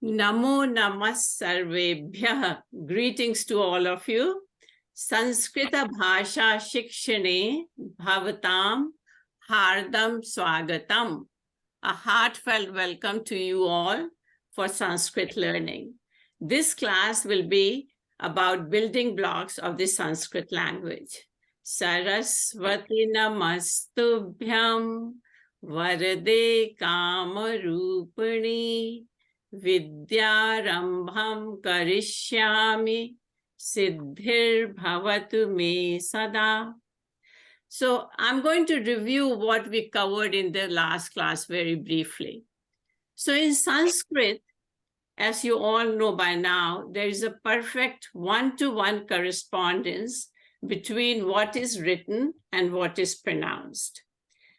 Namo namas sarvebhyah. Greetings to all of you. Sanskrita bhasha shikshane bhavatam hardam swagatam. A heartfelt welcome to you all for Sanskrit learning. This class will be about building blocks of the Sanskrit language. Saraswati namastubhyam varade kamarupani vidyarambham karishyami siddhir bhavatu me sada. So I'm going to review what we covered in the last class very briefly. So in Sanskrit, as you all know by now, there is a perfect one-to-one correspondence between what is written and what is pronounced.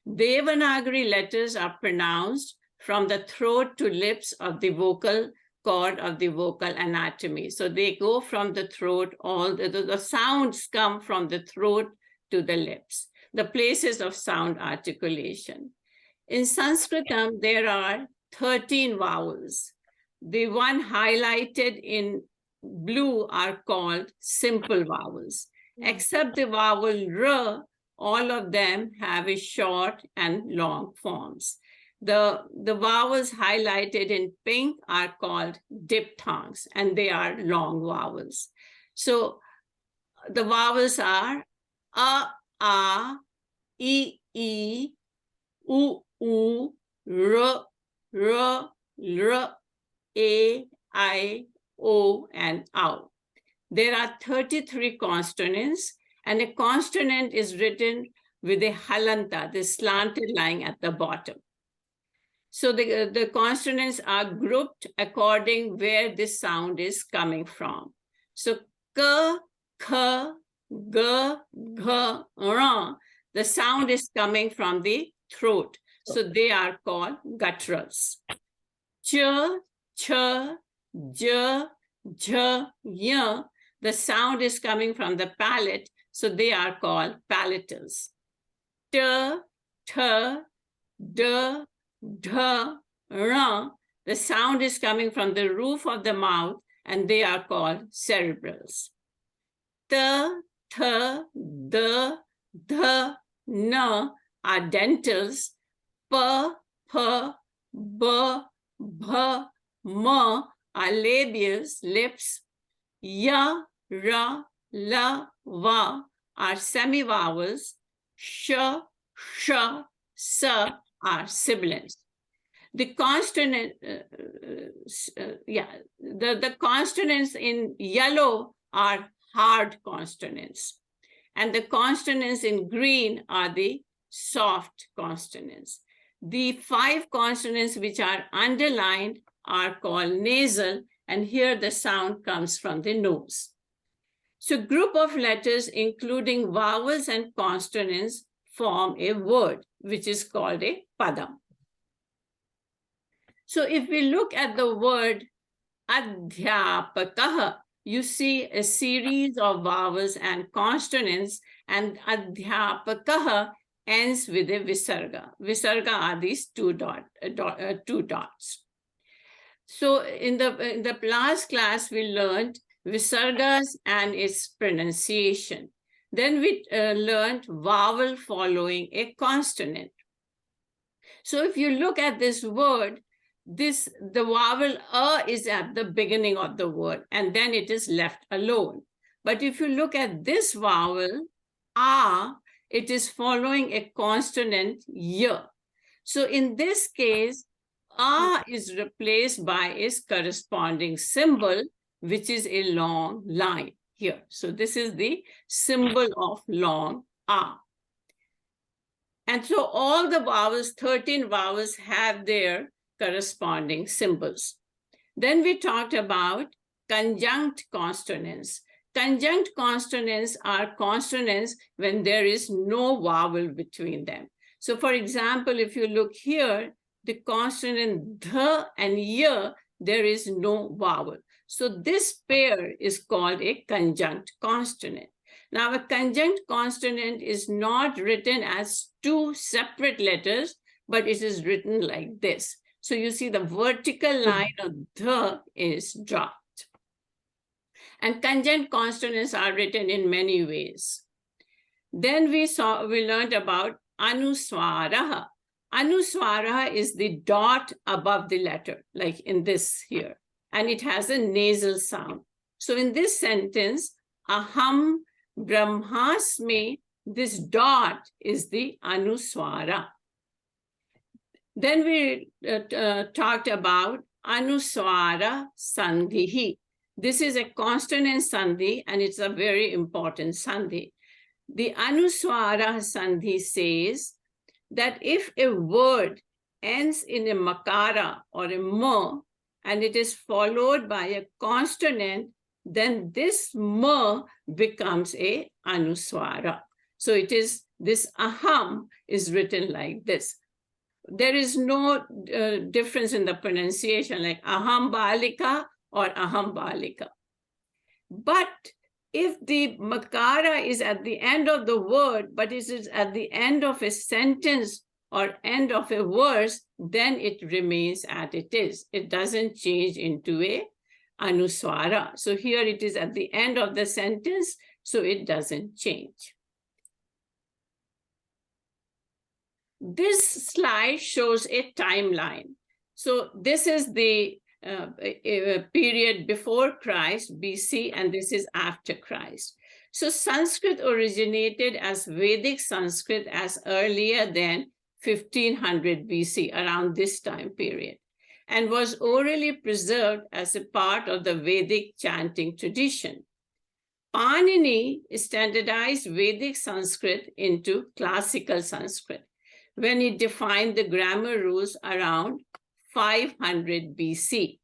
Devanagari letters are pronounced from the throat to lips of the vocal cord of the vocal anatomy. So they go from the throat, all the sounds come from the throat to the lips, the places of sound articulation. In Sanskritam, there are 13 vowels. The one highlighted in blue are called simple vowels. Except the vowel R, all of them have a short and long forms. The vowels highlighted in pink are called diphthongs, and they are long vowels. So the vowels are A, I, U, U, R, L, A, I, O, and OW. There are 33 consonants, and a consonant is written with a halanta, the slanted line at the bottom. So the consonants are grouped according where this sound is coming from. So k, k, g, g, r, the sound is coming from the throat. So they are called gutturals. Ch, ch, j, j, y, the sound is coming from the palate. So they are called palatals. T, t, d, d, r, the sound is coming from the roof of the mouth, and they are called cerebrals. T, th, d, th, n are dentals. P, p, b, b, m are labials, lips. Ya, ra, la, va are semivowels. Sh, sh, s are sibilants. The consonant, the consonants in yellow are hard consonants, and the consonants in green are the soft consonants. The 5 consonants which are underlined are called nasal, and here the sound comes from the nose. So group of letters including vowels and consonants form a word, which is called a padam. So if we look at the word adhyapakah, you see a series of vowels and consonants, and adhyapakah ends with a visarga. Visarga are these two dots. So in the last class, we learned visargas and its pronunciation. Then we learned vowel following a consonant. So if you look at this word, the vowel a is at the beginning of the word, and then it is left alone. But if you look at this vowel, a, it is following a consonant y. So in this case, a is replaced by its corresponding symbol, which is a long line here. So this is the symbol of long a. And so all the vowels, 13 vowels, have their corresponding symbols. Then we talked about conjunct consonants. Conjunct consonants are consonants when there is no vowel between them. So for example, if you look here, the consonant th and y, there is no vowel. So this pair is called a conjunct consonant. Now, a conjunct consonant is not written as 2 separate letters, but it is written like this. So you see the vertical line of the is dropped. And conjunct consonants are written in many ways. Then we learned about anuswaraha. Anuswaraha is the dot above the letter, like in this here, and it has a nasal sound. So in this sentence, aham brahmasmi, this dot is the anuswara. Then we talked about anuswara sandhi. This is a consonant sandhi, and it's a very important sandhi. The anuswara sandhi says that if a word ends in a makara or a ma, and it is followed by a consonant, then this ma becomes a anuswara. So it is, this aham is written like this. There is no difference in the pronunciation, like aham balika or aham balika. But if the makara is at the end of the word, but it is at the end of a sentence or end of a verse, then it remains as it is. It doesn't change into a anuswara. So here it is at the end of the sentence, so it doesn't change. This slide shows a timeline. So this is the period before Christ, BC, and this is after Christ. So Sanskrit originated as Vedic Sanskrit as earlier than 1500 BC, around this time period, and was orally preserved as a part of the Vedic chanting tradition. Panini standardized Vedic Sanskrit into classical Sanskrit when he defined the grammar rules around 500 BC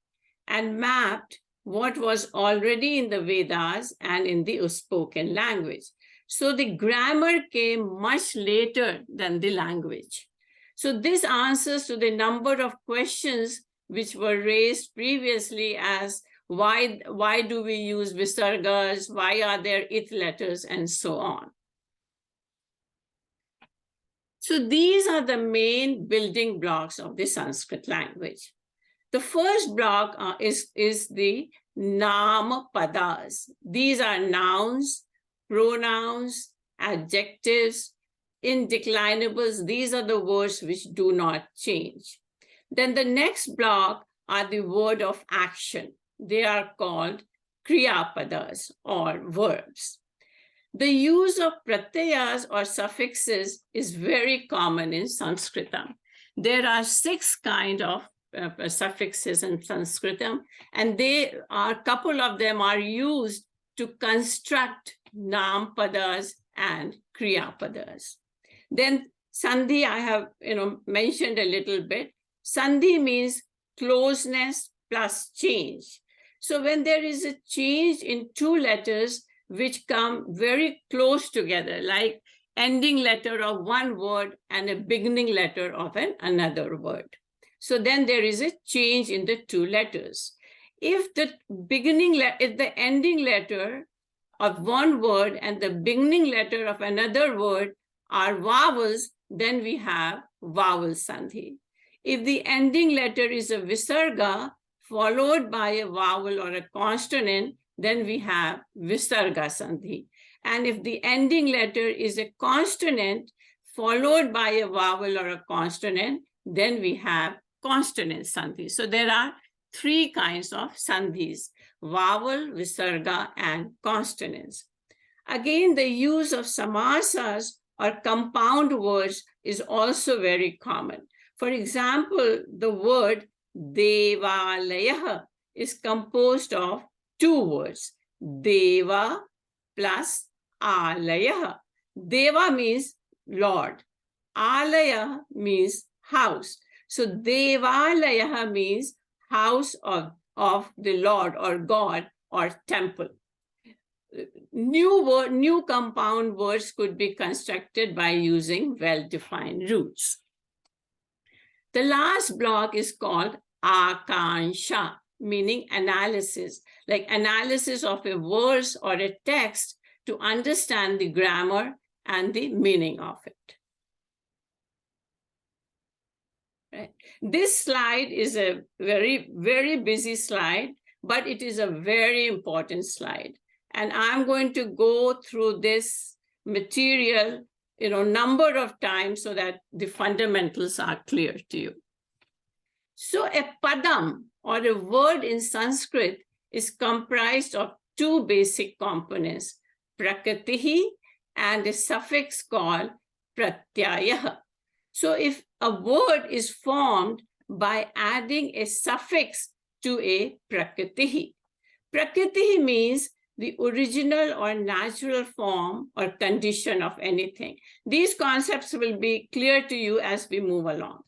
and mapped what was already in the Vedas and in the spoken language. So the grammar came much later than the language. So this answers to the number of questions which were raised previously as why do we use visargas, why are there it letters, and so on. So these are the main building blocks of the Sanskrit language. The first block is the nama padas. These are nouns, pronouns, adjectives, indeclinables. These are the words which do not change. Then the next block are the word of action. They are called kriya padas or verbs. The use of pratyayas or suffixes is very common in Sanskritam. There are 6 kinds of suffixes in Sanskritam, and a couple of them are used to construct nam padas and kriya padas. Then sandhi, I have mentioned a little bit. Sandhi means closeness plus change. So when there is a change in 2 letters which come very close together, like ending letter of one word and a beginning letter of another word. So then there is a change in the 2 letters. If the ending letter of one word and the beginning letter of another word are vowels, then we have vowel sandhi. If the ending letter is a visarga followed by a vowel or a consonant, then we have visarga sandhi. And if the ending letter is a consonant followed by a vowel or a consonant, then we have consonant sandhi. So there are 3 kinds of sandhis: vowel, visarga, and consonants. Again, the use of samasas or compound words is also very common. For example, the word devalayah is composed of 2 words, deva plus alaya. Deva means Lord. Alaya means house. So devalaya means house of the Lord or God or temple. New compound words could be constructed by using well-defined roots. The last block is called akansha, meaning analysis, like analysis of a verse or a text to understand the grammar and the meaning of it. Right? This slide is a very, very busy slide, but it is a very important slide. And I'm going to go through this material, number of times so that the fundamentals are clear to you. So a padam, or a word in Sanskrit, is comprised of two basic components, prakritihi and a suffix called pratyayah. So if a word is formed by adding a suffix to a prakritihi, prakritihi means the original or natural form or condition of anything. These concepts will be clear to you as we move along.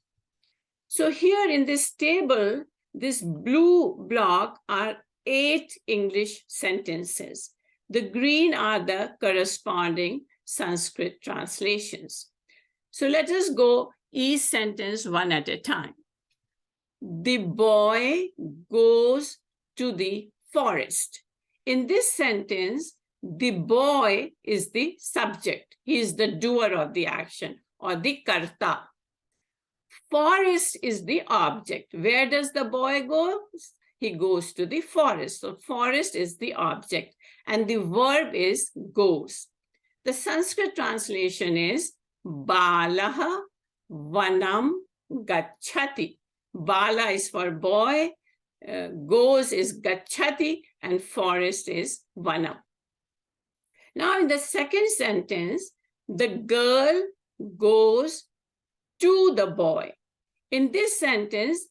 So here in this table, this blue block are 8 English sentences. The green are the corresponding Sanskrit translations. So let us go each sentence one at a time. The boy goes to the forest. In this sentence, the boy is the subject. He is the doer of the action or the karta. Forest is the object. Where does the boy go? He goes to the forest. So forest is the object and the verb is goes. The Sanskrit translation is Balaha Vanam Gachati. Bala is for boy, goes is Gachati, and forest is Vanam. Now in the second sentence, the girl goes to the boy. In this sentence,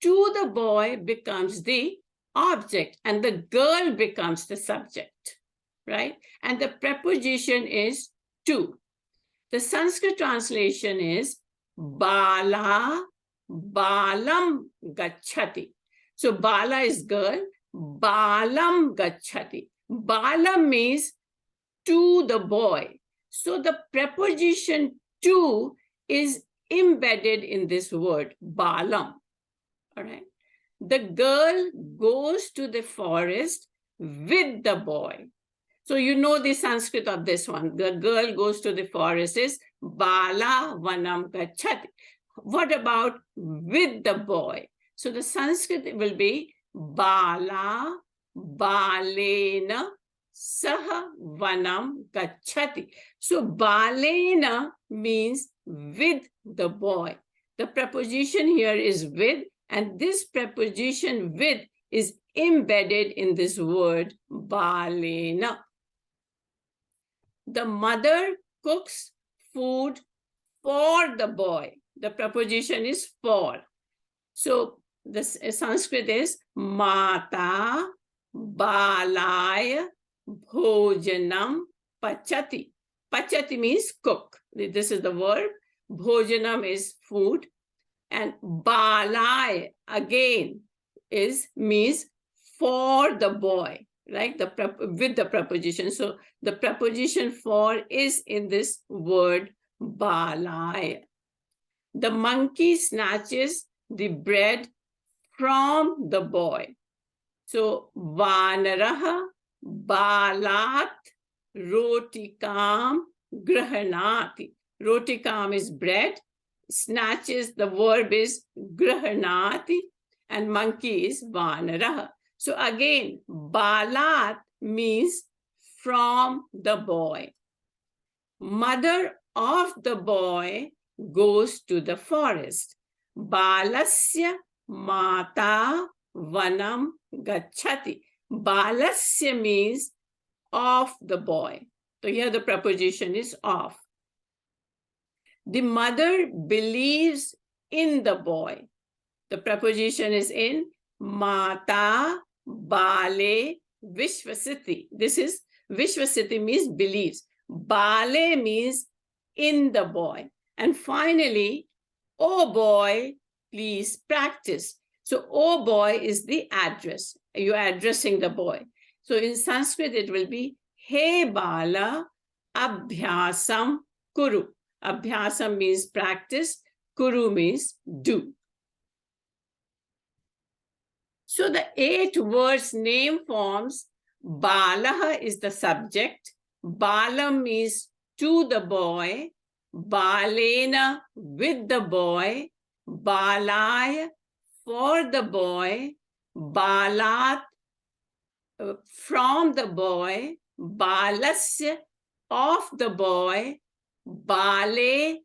to the boy becomes the object and the girl becomes the subject, right? And the preposition is to. The Sanskrit translation is Bala Balam Gachati. So Bala is girl, Balam Gachati. Balam means to the boy. So the preposition to is embedded in this word, Balam. All right. The girl goes to the forest with the boy. So you know the Sanskrit of this one. The girl goes to the forest is Bala Vanam Gachati. What about with the boy? So the Sanskrit will be Bala Balena Saha Vanam Gachati. So Balena means with the boy. The preposition here is with, and this preposition with is embedded in this word Balena. The mother cooks food for the boy. The preposition is for. So the Sanskrit is Mata Balaya Bhojanam Pachati. Pachati means cook. This is the verb. Bhojanam is food. And Balai again means for the boy, right? With the preposition. So the preposition for is in this word Balai. The monkey snatches the bread from the boy. So Vanaraha Balat Rotikam Grahanati. Rotikam is bread. Snatches, the verb is Grahanati, and monkey is Vanaraha. So again, Balat means from the boy. Mother of the boy goes to the forest. Balasya Mata Vanam Gachati. Balasya means of the boy. So here the preposition is of. The mother believes in the boy. The preposition is in Mata Bale Vishvasiti. This is Vishvasiti means believes. Bale means in the boy. And finally, oh boy, please practice. So oh boy is the address. You're addressing the boy. So in Sanskrit, it will be He Bala Abhyasam Kuru. Abhyasam means practice. Kuru means do. So the 8 words name forms, Balaha is the subject. Balam means to the boy. Balena with the boy. balaya, for the boy, balat, from the boy, balasya, of the boy, bale,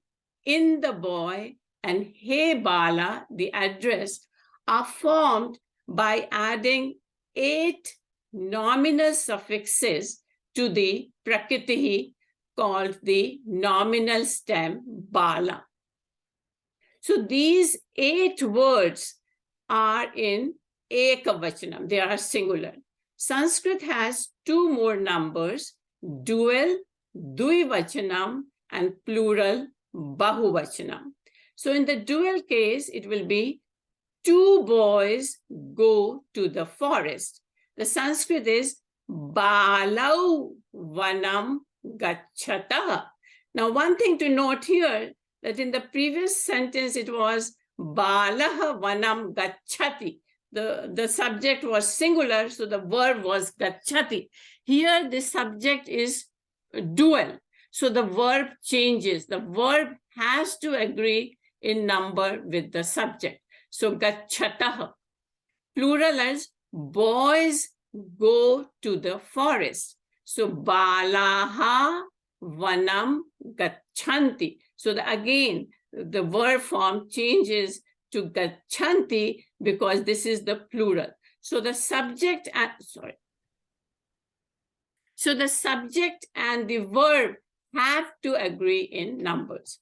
in the boy, and he bala, the address, are formed by adding 8 nominal suffixes to the prakriti called the nominal stem bala. So these 8 words are in ekavachanam, they are singular. Sanskrit has 2 more numbers, dual, dvivachanam, and plural, bahuvachanam. So in the dual case, it will be 2 boys go to the forest. The Sanskrit is balau vanam gacchata. Now, one thing to note here, that in the previous sentence, it was balah vanam gacchati. The subject was singular, so the verb was gacchati. Here, the subject is dual, so the verb changes. The verb has to agree in number with the subject. So gachatah. Plural is boys go to the forest. So balaha vanam gacchanti. So again, the verb form changes to gacchanti because this is the plural. So the subject and So the subject and the verb have to agree in numbers.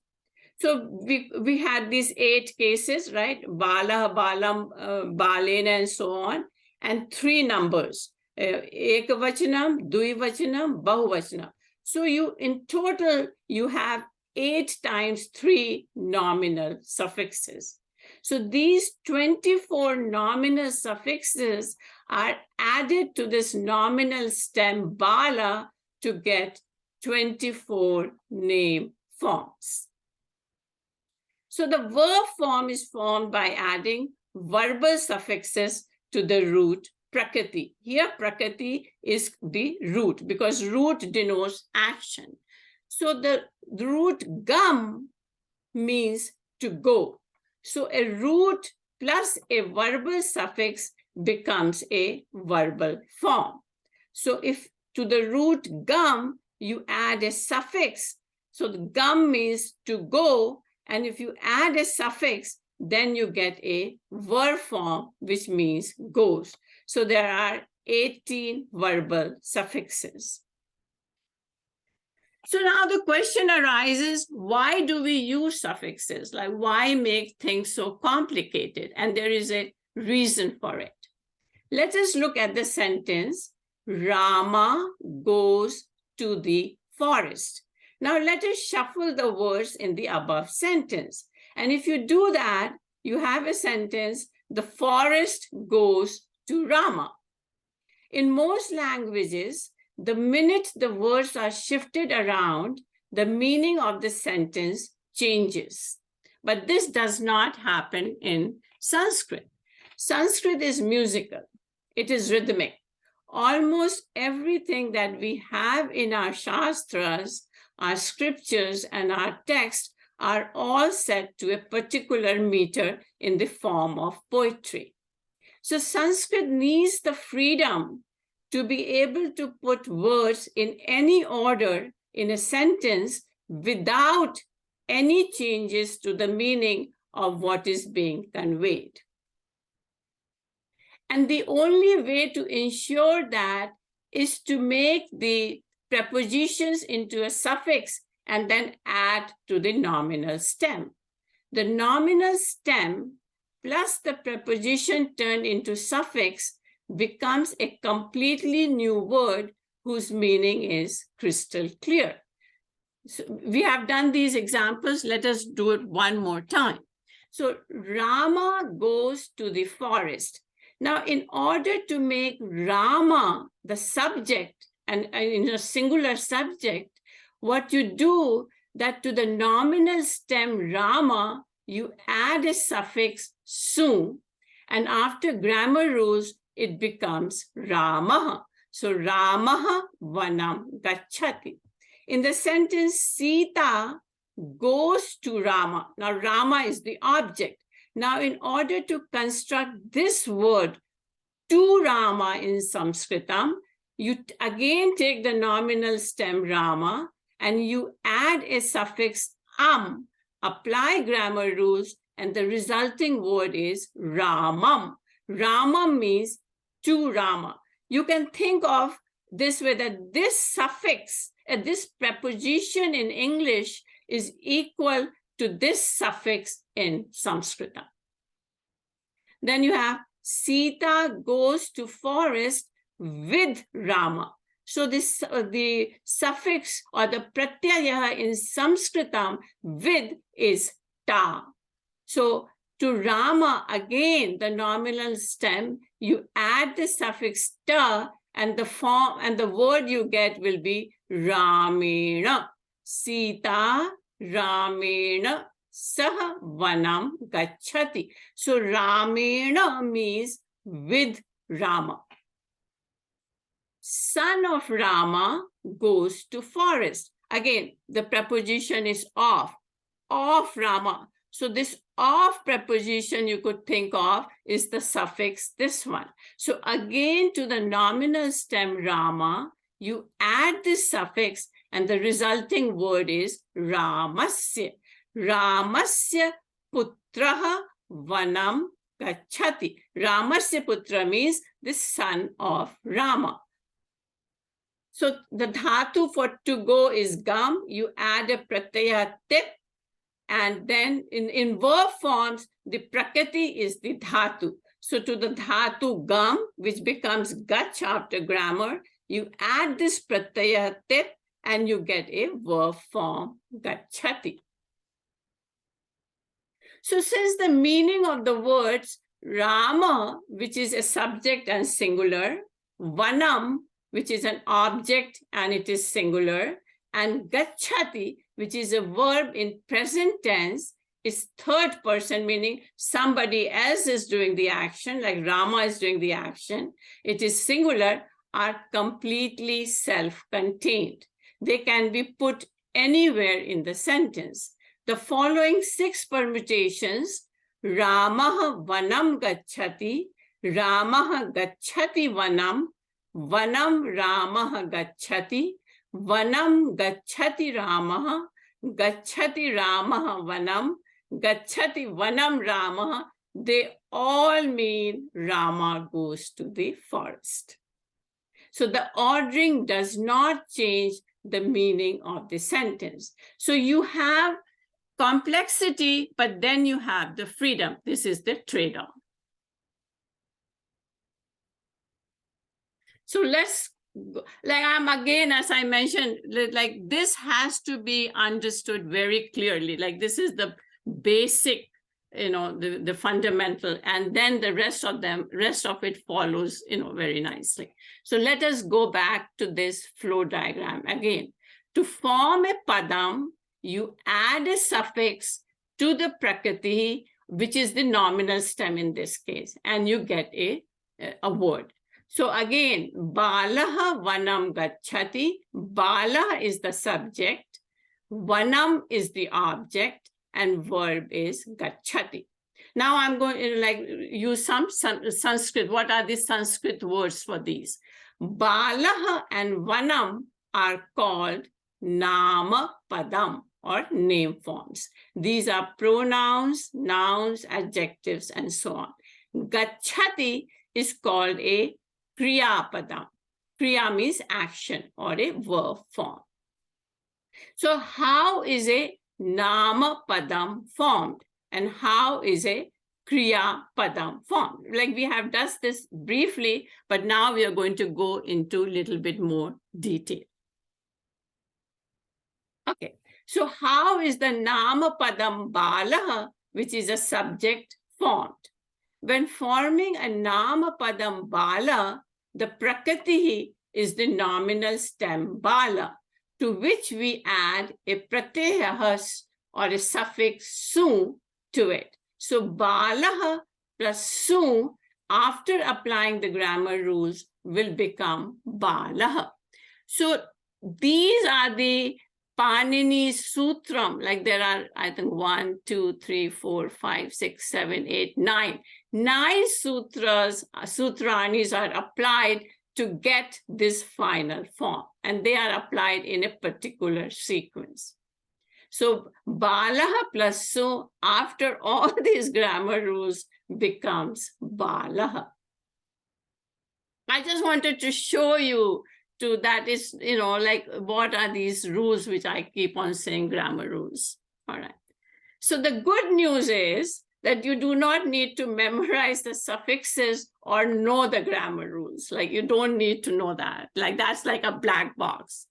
So we had these 8 cases, right? Bala, balam, balena, and so on, and 3 numbers: ekavachanam, dvivachanam, bahuvachanam. So in total you have 8 times 3 nominal suffixes. So these 24 nominal suffixes are added to this nominal stem bala to get 24 name forms. So the verb form is formed by adding verbal suffixes to the root prakriti. Here prakriti is the root because root denotes action. So the root gam means to go. So a root plus a verbal suffix becomes a verbal form. So if to the root gam you add a suffix, so the gam means to go, and if you add a suffix, then you get a verb form, which means goes. So there are 18 verbal suffixes. So now the question arises, why do we use suffixes? Like, why make things so complicated? And there is a reason for it. Let us look at the sentence, Rama goes to the forest. Now let us shuffle the words in the above sentence. And if you do that, you have a sentence, the forest goes to Rama. In most languages, the minute the words are shifted around, the meaning of the sentence changes. But this does not happen in Sanskrit. Sanskrit is musical. It is rhythmic. Almost everything that we have in our shastras, our scriptures, and our text are all set to a particular meter in the form of poetry. So Sanskrit needs the freedom to be able to put words in any order in a sentence without any changes to the meaning of what is being conveyed. And the only way to ensure that is to make the prepositions into a suffix and then add to the nominal stem. The nominal stem plus the preposition turned into suffix becomes a completely new word whose meaning is crystal clear. So we have done these examples. Let us do it one more time. So Rama goes to the forest. Now, in order to make Rama the subject and in a singular subject, what you do that to the nominal stem Rama, you add a suffix su, and after grammar rules, it becomes Ramaha. So Ramaha vanam gacchati. In the sentence, Sita goes to Rama. Now, Rama is the object. Now, in order to construct this word, to Rama in Sanskritam, you again take the nominal stem Rama and you add a suffix apply grammar rules, and the resulting word is Ramam. Ramam means to Rama. You can think of this way, that this suffix, this preposition in English is equal to this suffix in Sanskrit. Then you have Sita goes to forest with Rama. So this the suffix or the pratyaya in Sanskritam with is ta. So to Rama, again, the nominal stem, you add the suffix ta, and the form and the word you get will be Ramena. Sita Ramena Saha Vanam Gachati. So Ramena means with Rama. Son of Rama goes to forest. Again, the preposition is of Rama. So this of preposition you could think of is the suffix, this one. So again, to the nominal stem Rama, you add this suffix, and the resulting word is Ramasya. Ramasya putraha vanam gachati. Ramasya putra means the son of Rama. So the dhatu for to go is gam. You add a pratyaya tip, and then in verb forms, the prakriti is the dhatu. So to the dhatu gam, which becomes gach after grammar, you add this pratyaya tip, and you get a verb form gachati. So since the meaning of the words Rama, which is a subject and singular, Vanam, which is an object and it is singular, and Gachati, which is a verb in present tense, is third person, meaning somebody else is doing the action, like Rama is doing the action. It is singular, are completely self-contained. They can be put anywhere in the sentence. The following 6 permutations, Ramaha Vanam Gachati, Ramaha Gachati Vanam, Vanam Ramaha Gachati, Vanam Gachati Ramaha, Gachati Ramaha Vanam, Gachati Vanam Ramaha, they all mean Rama goes to the forest. So the ordering does not change the meaning of the sentence. So you have complexity, but then you have the freedom. This is the trade-off. So let's, like again, as I mentioned, like this has to be understood very clearly. Like this is the basic, the fundamental, and then the rest of it follows, very nicely. So let us go back to this flow diagram again. To form a padam, you add a suffix to the prakriti, which is the nominal stem in this case, and you get a word. So again, Balaha Vanam Gachati. Bala is the subject, Vanam is the object, and verb is Gachati. Now I'm going to use some Sanskrit. What are the Sanskrit words for these? Balaha and Vanam are called Nama Padam, or name forms. These are pronouns, nouns, adjectives, and so on. Gachati is called a Kriya Padam. Kriya means action or a verb form. So how is a Nama Padam formed? And how is a Kriya Padam formed? Like we have done this briefly, but now we are going to go into a little bit more detail. Okay, so how is the Nama Padam Balaha, which is a subject, formed? When forming a Nama Padam Bala, the Prakriti is the nominal stem Bala, to which we add a pratyaya or a suffix su to it. So Balaha plus su, after applying the grammar rules, will become Balaha. So these are the Panini's Sutram, like there are, I think, 1, 2, 3, 4, 5, 6, 7, 8, 9. 9 sutras, sutranis are applied to get this final form, and they are applied in a particular sequence. So Balaha plus Su, after all these grammar rules, becomes Balaha. I just wanted to show you to that is, like what are these rules which I keep on saying grammar rules. All right. So the good news is that you do not need to memorize the suffixes or know the grammar rules. Like you don't need to know that. Like that's like a black box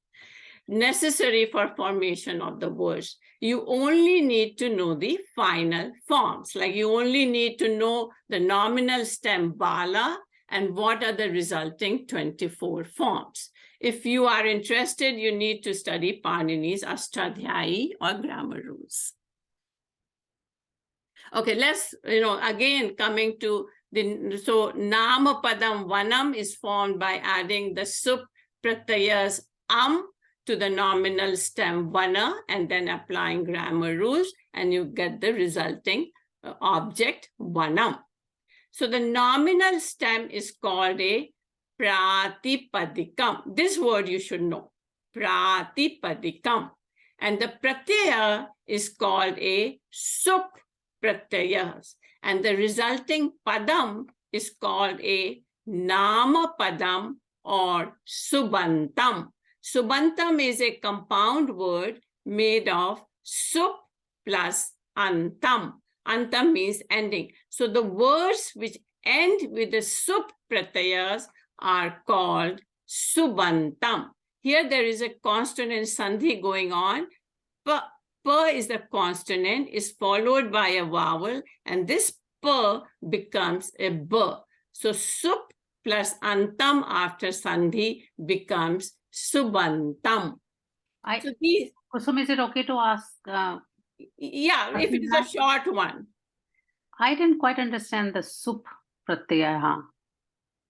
necessary for formation of the words. You only need to know the final forms. Like you only need to know the nominal stem bala and what are the resulting 24 forms. If you are interested, you need to study Panini's Ashtadhyayi or grammar rules. Okay, let's, again coming to so Nama Padam Vanam is formed by adding the sup pratyayas to the nominal stem Vana and then applying grammar rules, and you get the resulting object Vanam. So the nominal stem is called a Pratipadikam. This word you should know, Pratipadikam. And the pratyaya is called a sup pratyayas. And the resulting padam is called a nama padam or subantam. Subantam is a compound word made of sup plus antam. Antam means ending. So the words which end with the sup pratyayas are called subantam. Here there is a consonant sandhi going on. Pa is the consonant, is followed by a vowel, and this pa becomes a b. So sup plus antam after sandhi becomes subantam. So these, Kusum, is it okay to ask? Yeah, if it is a short one. I didn't quite understand the sup pratyaya.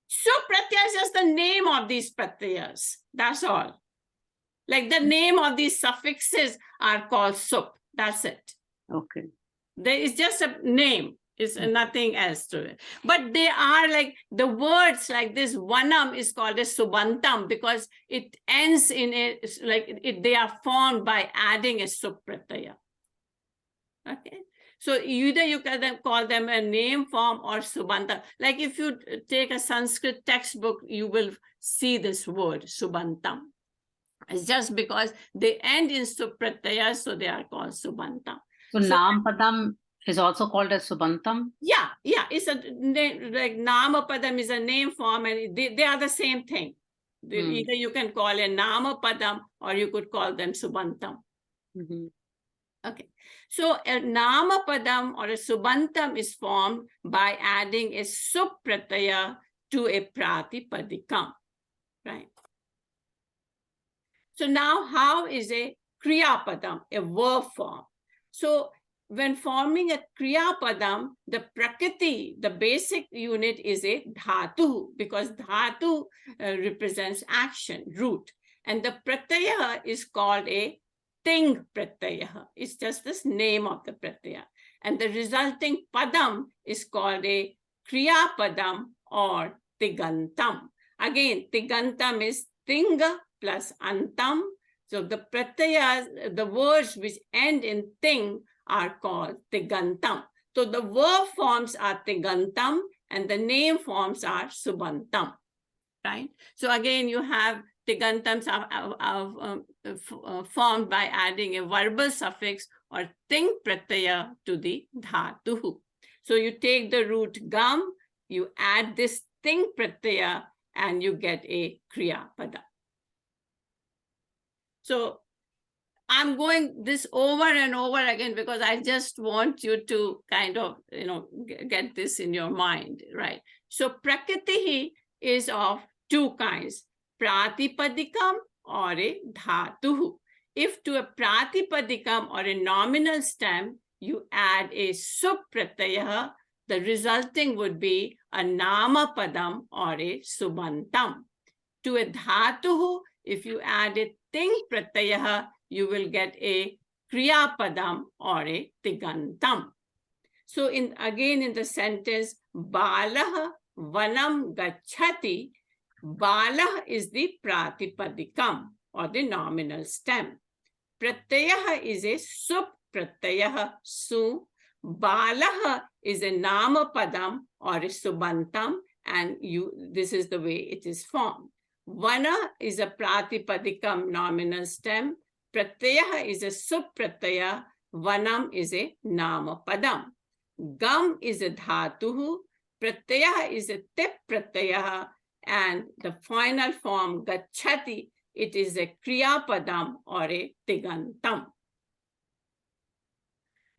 Sup pratyaya is just the name of these pratyayas. That's all. Like the name of these suffixes are called sup. That's it. Okay. There is just a name. It's nothing else to it. But they are like the words like this vanam is called a subantam because it ends in a, they are formed by adding a sup pratyaya. Okay. So either you can call them a name form or subantam. Like if you take a Sanskrit textbook, you will see this word subantam. It's just because they end in supratyaya, so they are called subantam. So Nam Padam is also called as subantam? Yeah. It's a name, like Nama Padam is a name form, and they are the same thing. Either you can call a Nama Padam or you could call them subantam. Okay. So a Nama Padam or a subantam is formed by adding a supratyaya to a pratipadikam. Right. So now how is a Kriya Padam, a verb form? So when forming a Kriya Padam, the Prakriti, the basic unit is a Dhatu because Dhatu represents action, root. And the Pratyaya is called a Ting Pratyaya. It's just this name of the Pratyaya. And the resulting Padam is called a Kriya Padam or Tigantam. Again, Tigantam is Tinga plus antam. So the pratyayas, the words which end in ting are called tigantam. So the verb forms are tigantam and the name forms are subantam. Right? So again, you have tigantams formed by adding a verbal suffix or ting pratyaya to the dhatu. So you take the root gam, you add this ting pratyaya, and you get a kriya pada. So I'm going this over and over again because I just want you to kind of, get this in your mind, right? So prakriti is of two kinds, pratipadikam or a dhatu. If to a pratipadikam or a nominal stem, you add a sup pratyaya, the resulting would be a nama padam or a subantam. To a dhatu, if you add a ting pratyaya, you will get a Kriya Padam or a Tigantam. So again in the sentence, Balah Vanam Gachati, Balah is the Pratipadikam or the nominal stem. Pratyaya is a sup pratyaya, su. Balah is a nama padam or a subantam, and this is the way it is formed. Vana is a pratipadikam nominal stem. Pratyaya is a sup pratyaya. Vanam is a nama padam. Gam is a dhatuhu. Pratyaya is a tip pratyaya, and the final form gachati, it is a kriya padam or a tigantam.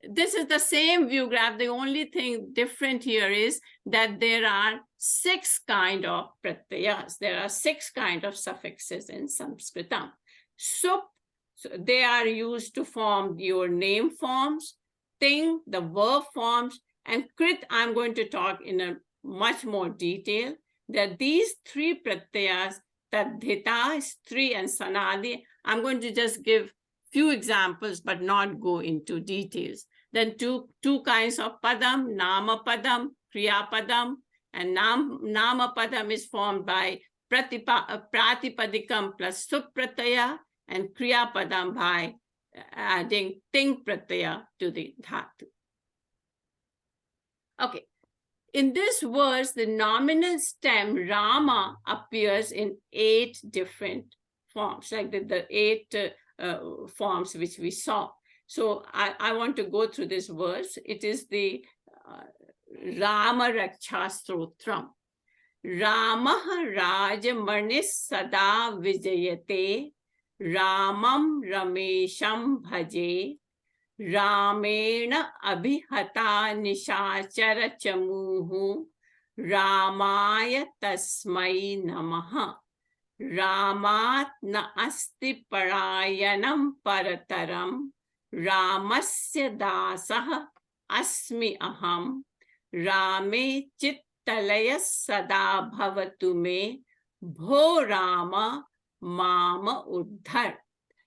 This is the same view graph. The only thing different here is that there are 6 kinds of pratyayas. There are 6 kinds of suffixes in Sanskritam. Sup, they are used to form your name forms. Ting, the verb forms. And krit, I'm going to talk in a much more detail, that these 3 pratyayas, tadhita, stri, and sanadi, I'm going to just give few examples, but not go into details. Then two kinds of padam, nama padam, kriya padam, and nama padam is formed by pratipadikam plus sup pratyaya, and kriya padam by adding ting pratyaya to the dhatu. Okay. In this verse, the nominal stem Rama appears in 8 different forms, like the 8 forms which we saw. So I want to go through this verse. It is the Rama Raksha Stotram. Rama Rajamanis Sada Vijayate, Ramam Ramesham Bhaje, Ramena Abhihata Nishachara Chamuhu, Ramaya Tasmai Namaha. Ramat na asti parayanam parataram, Ramasya dasah asmi aham, Rame chittalaya sada bhavatu me, Bho Rama mama uddhar.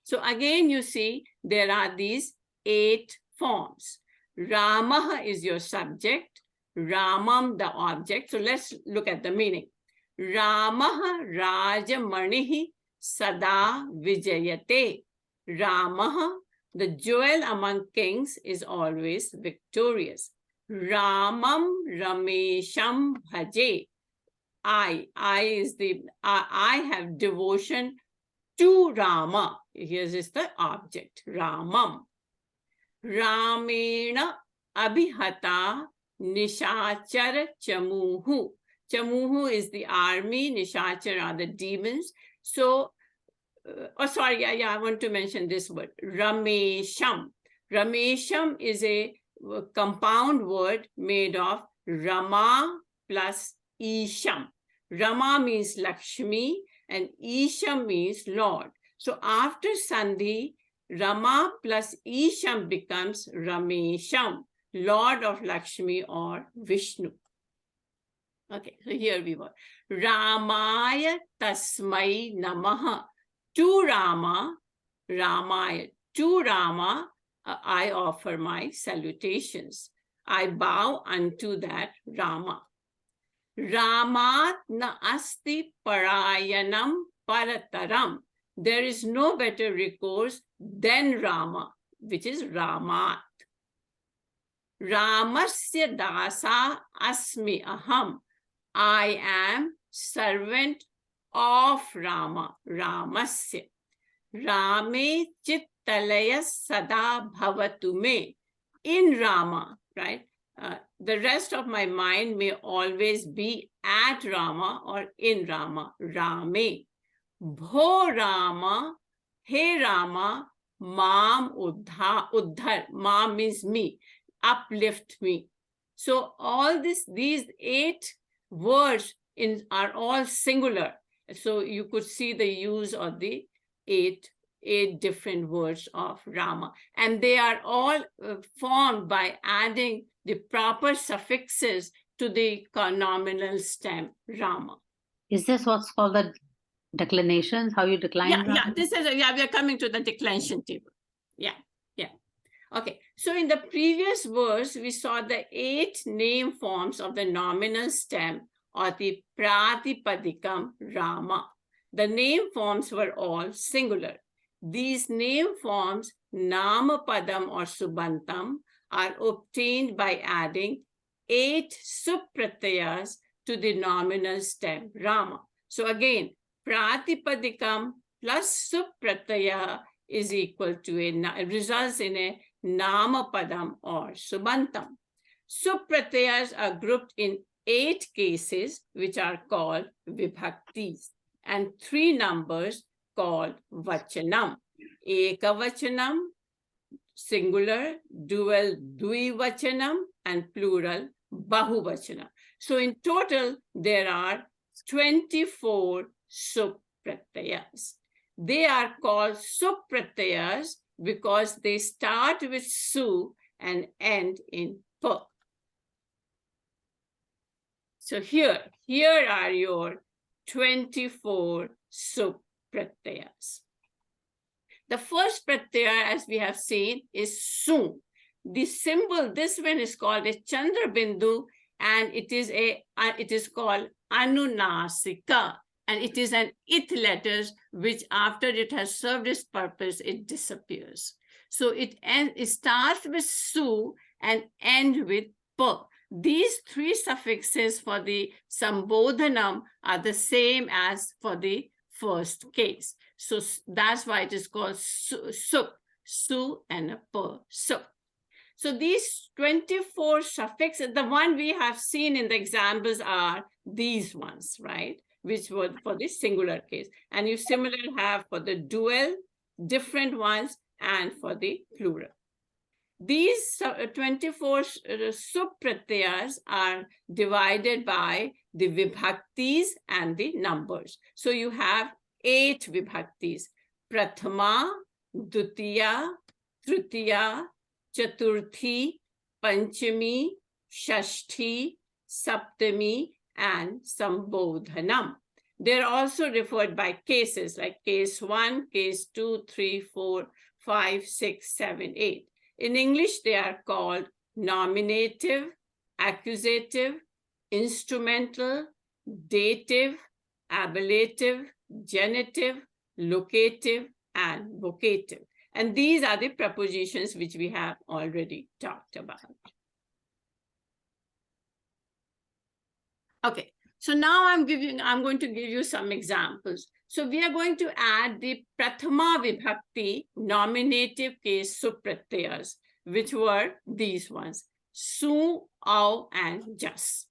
So again you see there are these 8 forms. Rama is your subject, Ramam the object. So let's look at the meaning. Rama Rajamanihi Sada Vijayate. Rama, the jewel among kings, is always victorious. Ramam Ramesham Bhaje. I have devotion to Rama. Here is the object, Ramam. Ramena Abhihata Nishachara Chamuhu. Chamuhu is the army, Nishachar are the demons. So, I want to mention this word, Ramesham. Ramesham is a compound word made of Rama plus Isham. Rama means Lakshmi and Isham means Lord. So after Sandhi, Rama plus Isham becomes Ramesham, Lord of Lakshmi or Vishnu. Okay, so here we were. Ramaya Tasmai Namaha. To Rama, Ramaya, to Rama, I offer my salutations. I bow unto that Rama. Ramat na asti parayanam parataram. There is no better recourse than Rama, which is Ramat. Ramasya dasa asmi aham. I am servant of Rama, Ramasya. Rame chittalaya sada bhavatu me. In Rama, right? The rest of my mind may always be at Rama or in Rama, Rame. Bho Rama, He Rama, Mam Uddhar. Mam means me, uplift me. So all these 8 words are all singular. So you could see the use of the 8 different words of Rama. And they are all formed by adding the proper suffixes to the nominal stem Rama. Is this what's called the declinations, how you decline? Yeah, this is, we are coming to the declension table. Yeah. Okay, so in the previous verse, we saw the 8 name forms of the nominal stem or the Pratipadikam Rama. The name forms were all singular. These name forms, Namapadam or Subantam, are obtained by adding 8 supratyayas to the nominal stem Rama. So again, Pratipadikam plus supratyaya is equal to results in a Namapadam or Subantam. Supratyayas are grouped in 8 cases, which are called Vibhaktis, and 3 numbers called Vachanam. Ekavachanam, singular, dual Dvivachanam, and plural Bahuvachanam. So in total, there are 24 supratyayas. They are called supratyayas because they start with su and end in pa. So here are your 24 supratyayas. The first pratyaya, as we have seen, is su. The symbol, this one is called a Chandra Bindu, and it is called Anunasika. And it is an it letters, which after it has served its purpose, it disappears. So it starts with su and end with pa. These 3 suffixes for the Sambodhanam are the same as for the first case. So that's why it is called su and a pa, su. So these 24 suffixes, the one we have seen in the examples are these ones, right? Which were for the singular case. And you similarly have for the dual, different ones, and for the plural. These 24 supratyayas are divided by the vibhaktis and the numbers. So you have 8 vibhaktis: Prathama, Dutiya, Tritiya, Chaturthi, Panchami, Shashti, Saptami, and Sambodhanam. They're also referred by cases like case 1, case 2, 3, 4, 5, 6, 7, 8. In English, they are called nominative, accusative, instrumental, dative, ablative, genitive, locative, and vocative. And these are the prepositions which we have already talked about. Okay, so now I'm going to give you some examples. So we are going to add the Prathama Vibhakti nominative case supratyayas, which were these ones: su, au, and jas.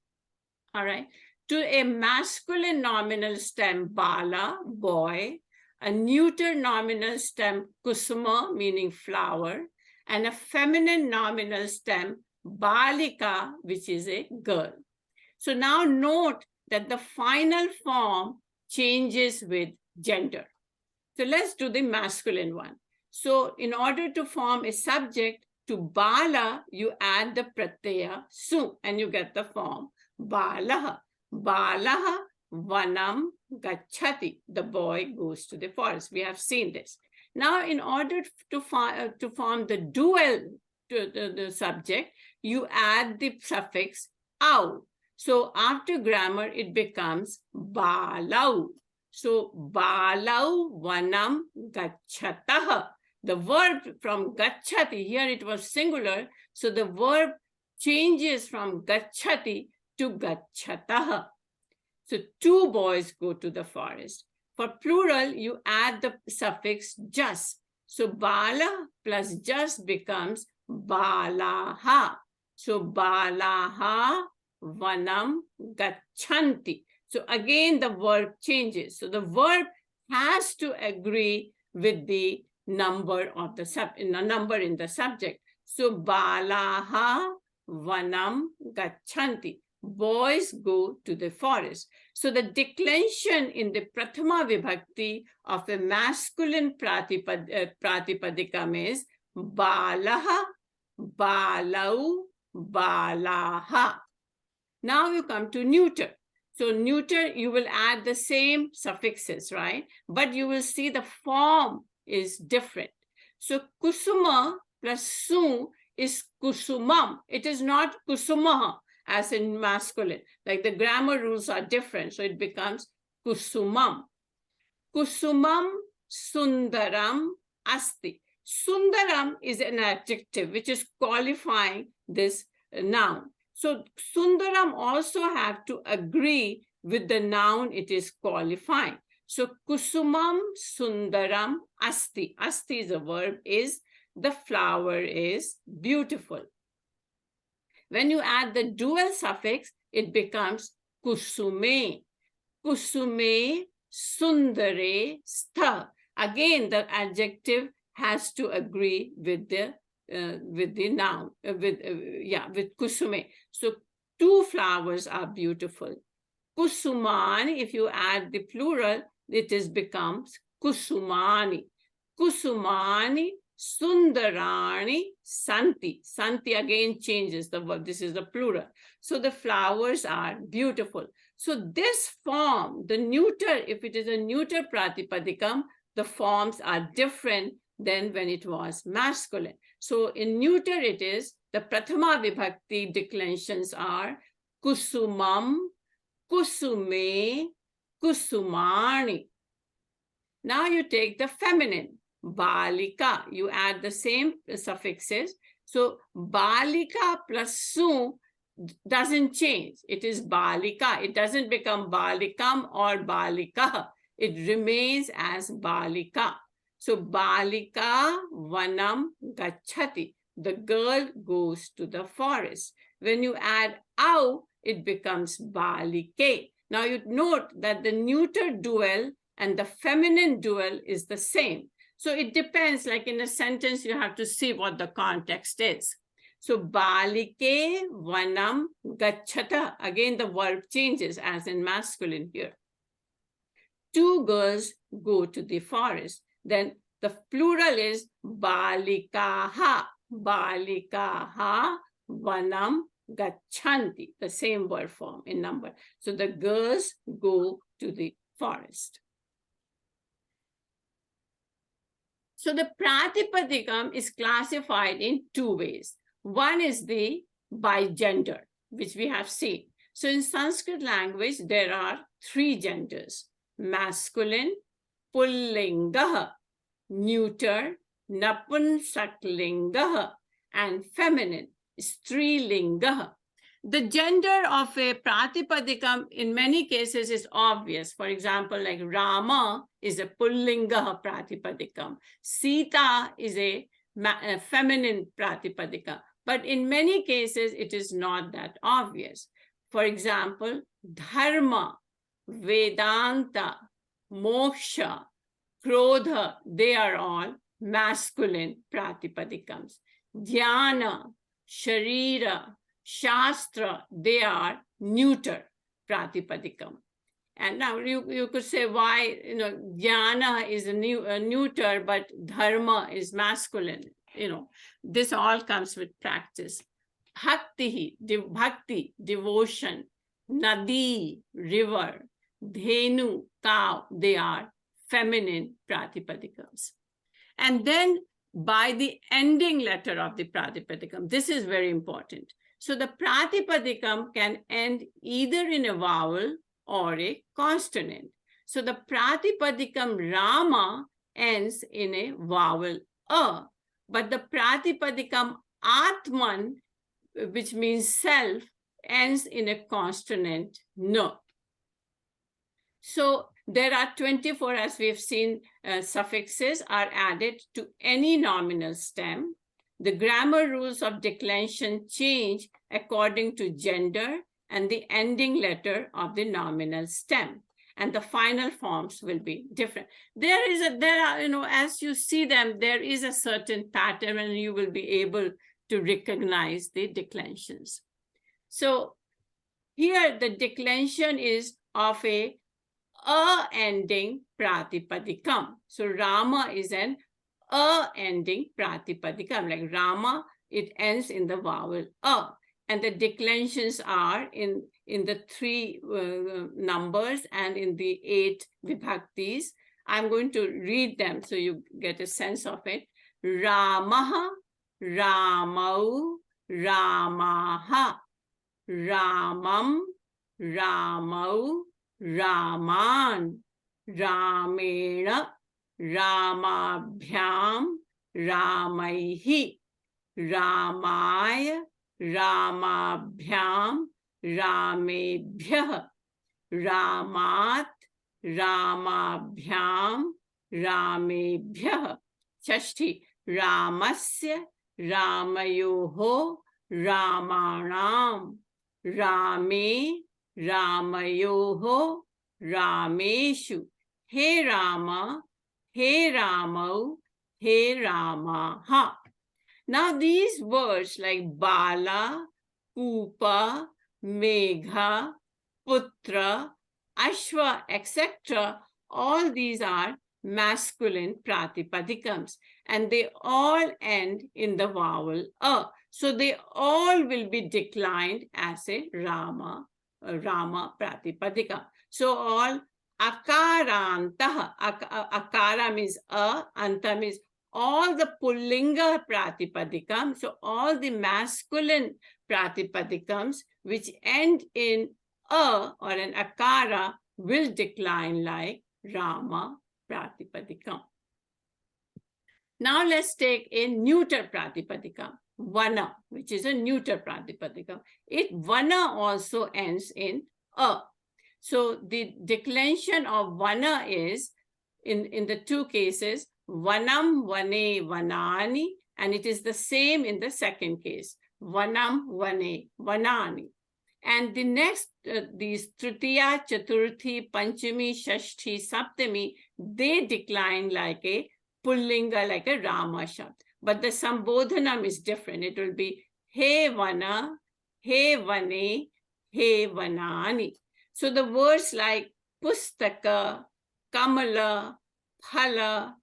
All right. To a masculine nominal stem bala, boy, a neuter nominal stem kusuma, meaning flower, and a feminine nominal stem balika, which is a girl. So now note that the final form changes with gender. So let's do the masculine one. So in order to form a subject, to bala, you add the pratyaya su, and you get the form balaha. Balaha vanam gacchati. The boy goes to the forest. We have seen this. Now, in order to form the dual to the subject, you add the suffix au. So after grammar, it becomes balau. So balau vanam gacchataha. The verb from gacchati, here it was singular. So the verb changes from gacchati to gacchataha. So 2 boys go to the forest. For plural, you add the suffix jas. So bala plus jas becomes balaha. So balaha vanam gacchanti. So again, the verb changes. So the verb has to agree with the number of the number in the subject. So balaha vanam gacchanti. Boys go to the forest. So the declension in the Prathama Vibhakti of a masculine pratipadikam is balaha, balau, balaha. Now you come to neuter. So neuter, you will add the same suffixes, right? But you will see the form is different. So kusuma plus su is kusumam. It is not kusuma as in masculine. Like the grammar rules are different. So it becomes kusumam. Kusumam sundaram asti. Sundaram is an adjective which is qualifying this noun. So sundaram also have to agree with the noun it is qualifying. So kusumam sundaram asti. Asti is a verb, is the flower is beautiful. When you add the dual suffix, it becomes kusume. Kusume sundare stha. Again, the adjective has to agree with the noun, with kusume. So two flowers are beautiful. Kusumani, if you add the plural, it becomes kusumani. Kusumani sundarani santi. Santi again changes the verb. This is the plural. So the flowers are beautiful. So this form, the neuter, if it is a neuter pratipadikam, the forms are different than when it was masculine. So in neuter it is, the prathama vibhakti declensions are kusumam, kusume, kusumani. Now you take the feminine, balika. You add the same suffixes. So balika plus su doesn't change. It is balika. It doesn't become balikam or balika. It remains as balika. So balika vanam gachati. The girl goes to the forest. When you add au, it becomes balike. Now you note that the neuter dual and the feminine dual is the same. So it depends, like in a sentence, you have to see what the context is. So balike vanam gachata. Again, the verb changes as in masculine here. Two girls go to the forest. Then the plural is balikaha. Balikaha vanam gachanti. The same word form in number. So the girls go to the forest. So the pratipadikam is classified in two ways. One is by gender, which we have seen. So in Sanskrit language, there are three genders: masculine, pullinga, neuter, napunsaklinga, and feminine, strilinga. The gender of a pratipadikam in many cases is obvious. For example, like Rama is a pullinga pratipadikam. Sita is a feminine pratipadikam. But in many cases, it is not that obvious. For example, dharma, Vedanta, moksha, krodha, they are all masculine pratipadikams. Dhyana, sharira, shastra, they are neuter pratipadikam. And now you could say why, jnana is a neuter, but dharma is masculine. This all comes with practice. Bhakti, devotion, nadi, river, dhenu, cow, they are feminine pratipadikams. And then by the ending letter of the pratipadikam, this is very important. So the pratipadikam can end either in a vowel or a consonant. So the pratipadikam Rama ends in a vowel a, but the pratipadikam Atman, which means self, ends in a consonant no. So there are 24, as we have seen, suffixes are added to any nominal stem. The grammar rules of declension change according to gender and the ending letter of the nominal stem. And the final forms will be different. As you see them, there is a certain pattern and you will be able to recognize the declensions. So here the declension is of a ending pratipadikam. So Rama is an ending pratipadikam. Like Rama, it ends in the vowel a. and the declensions are in the 3 numbers and in the 8 vibhaktis. I'm going to read them so you get a sense of it. Ramaha, Ramau, Ramaha, Ramam, Ramau, Raman, Ramena, Ramabhyam, Ramaihi, Ramaya, Ramabhyam, Ramebhyah, Ramat, Ramabhyam, Ramebhyah. Shashti, Ramasya, Ramayoho, Ramanam, Rame, Ramayoho, Rameshu. He Rama, He Ramau, He Ramaha. Now these words like Bala, Kupa, Megha, Putra, Ashwa, etc., all these are masculine pratipadikams, and they all end in the vowel a. So they all will be declined as a Rama pratipadika. So all akarantah, akara means a, anta means all the pullinga pratipadikam, so all the masculine pratipadikams which end in a or an akara will decline like Rama pratipadikam. Now let's take a neuter pratipadikam, vana, which is a neuter pratipadikam. Vana also ends in a. So the declension of vana is in the 2 cases, vanam, vane, vanani, and it is the same in the second case, vanam, vane, vanani. And the next, these tritiya, chaturthi, panchami, shashti, saptami, they decline like a pullinga, like a Rama shabd. But the sambodhanam is different. It will be he vana, he vane, he vanani. So the words like pustaka, kamala, phala,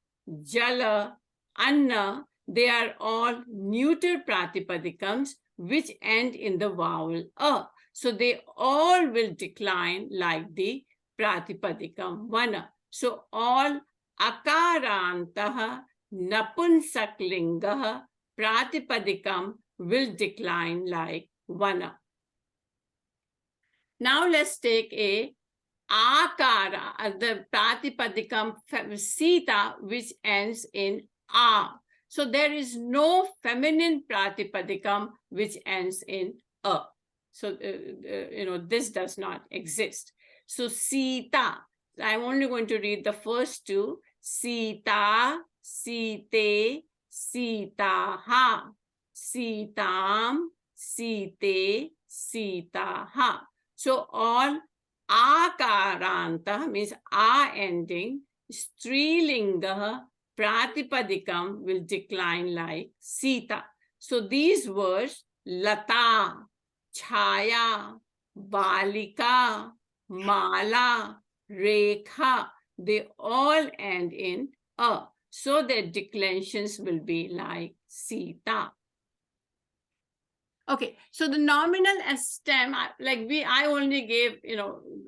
jala, anna, they are all neuter pratipadikams which end in the vowel a. So they all will decline like the pratipadikam vana. So all akarantaha, napunsaklingaha, pratipadikam will decline like vana. Now let's take a akara, the pratipadikam sita, which ends in a. So there is no feminine pratipadikam which ends in a. So, this does not exist. So Sita, I'm only going to read the first 2. Sita, Site, Sitaha, Sitam, Site, Sitaha. So all akaranta means a ending, strilinga pratipadikam will decline like Sita. So these words, Lata, Chaya, Balika, Mala, Rekha, they all end in a. So their declensions will be like Sita. Okay, so the nominal as stem, I only gave,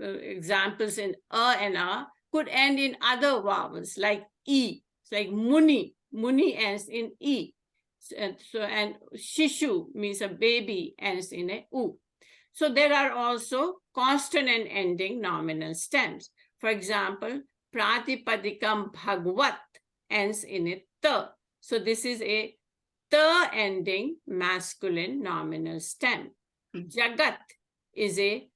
examples in a and a, could end in other vowels like e. It's like Muni. Muni ends in e. And Shishu means a baby ends in a u. So there are also consonant ending nominal stems. For example, Pratipadikam Bhagvat ends in a ta. So this is a ta ending masculine nominal stem. Jagat is a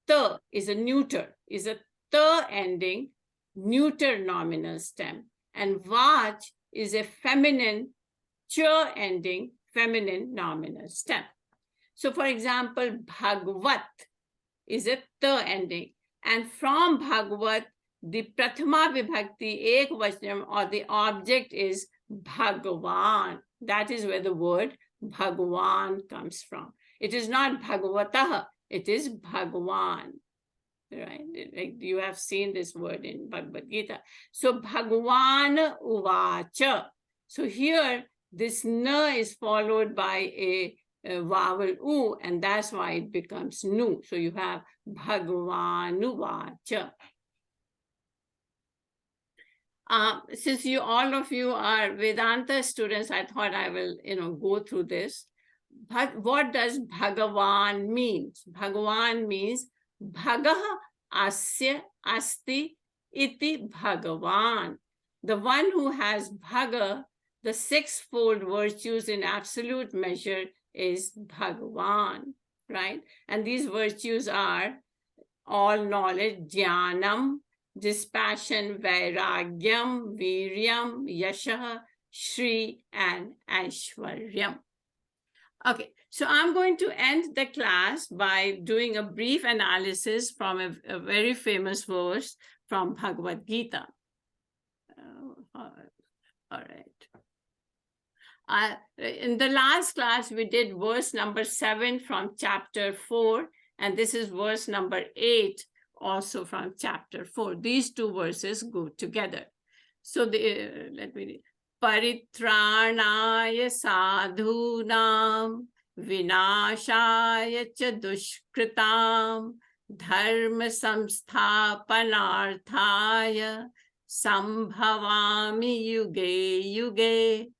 ta, is a neuter, is a ta ending neuter nominal stem. And Vaj is a feminine cha ending feminine nominal stem. So for example, Bhagvat is a ta ending. And from Bhagvat, the Prathama Vibhakti Ekvachanam or the object is Bhagavan. That is where the word Bhagavan comes from. It is not Bhagavataha, it is Bhagavan. Right? You have seen this word in Bhagavad Gita. So Bhagavan Uvacha. So here, this na is followed by a vowel u, and that's why it becomes nu. So you have Bhagavanuvacha. Since all of you are Vedanta students, I thought I will, go through this. But what does Bhagavan means? Bhagavan means Bhagaha Asya Asti Iti Bhagavan. The one who has Bhaga, the sixfold virtues in absolute measure, is Bhagavan, right? And these virtues are all knowledge, jnanam, dispassion, vairagyam, viryam, yasha, shri, and aishwaryam. Okay, so I'm going to end the class by doing a brief analysis from a very famous verse from Bhagavad Gita. All right. In the last class, we did verse number 7 from chapter 4, and this is verse number 8, also from chapter 4. These two verses go together. So let me read. Paritranaya sadhunam vinashaya cha dushkritam dharma samsthapanarthaya sambhavami yuge yuge.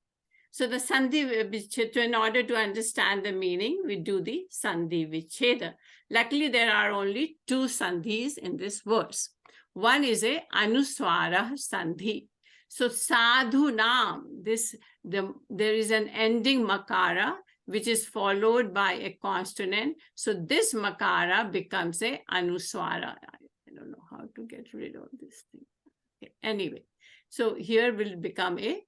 So the Sandhi Vicheda, in order to understand the meaning, we do the Sandhi Vicheda. Luckily, there are only two Sandhis in this verse. One is a Anuswara Sandhi. So Sadhu Nam, there is an ending Makara, which is followed by a consonant. So this Makara becomes a Anuswara. I don't know how to get rid of this thing. Okay. Anyway, so here will become a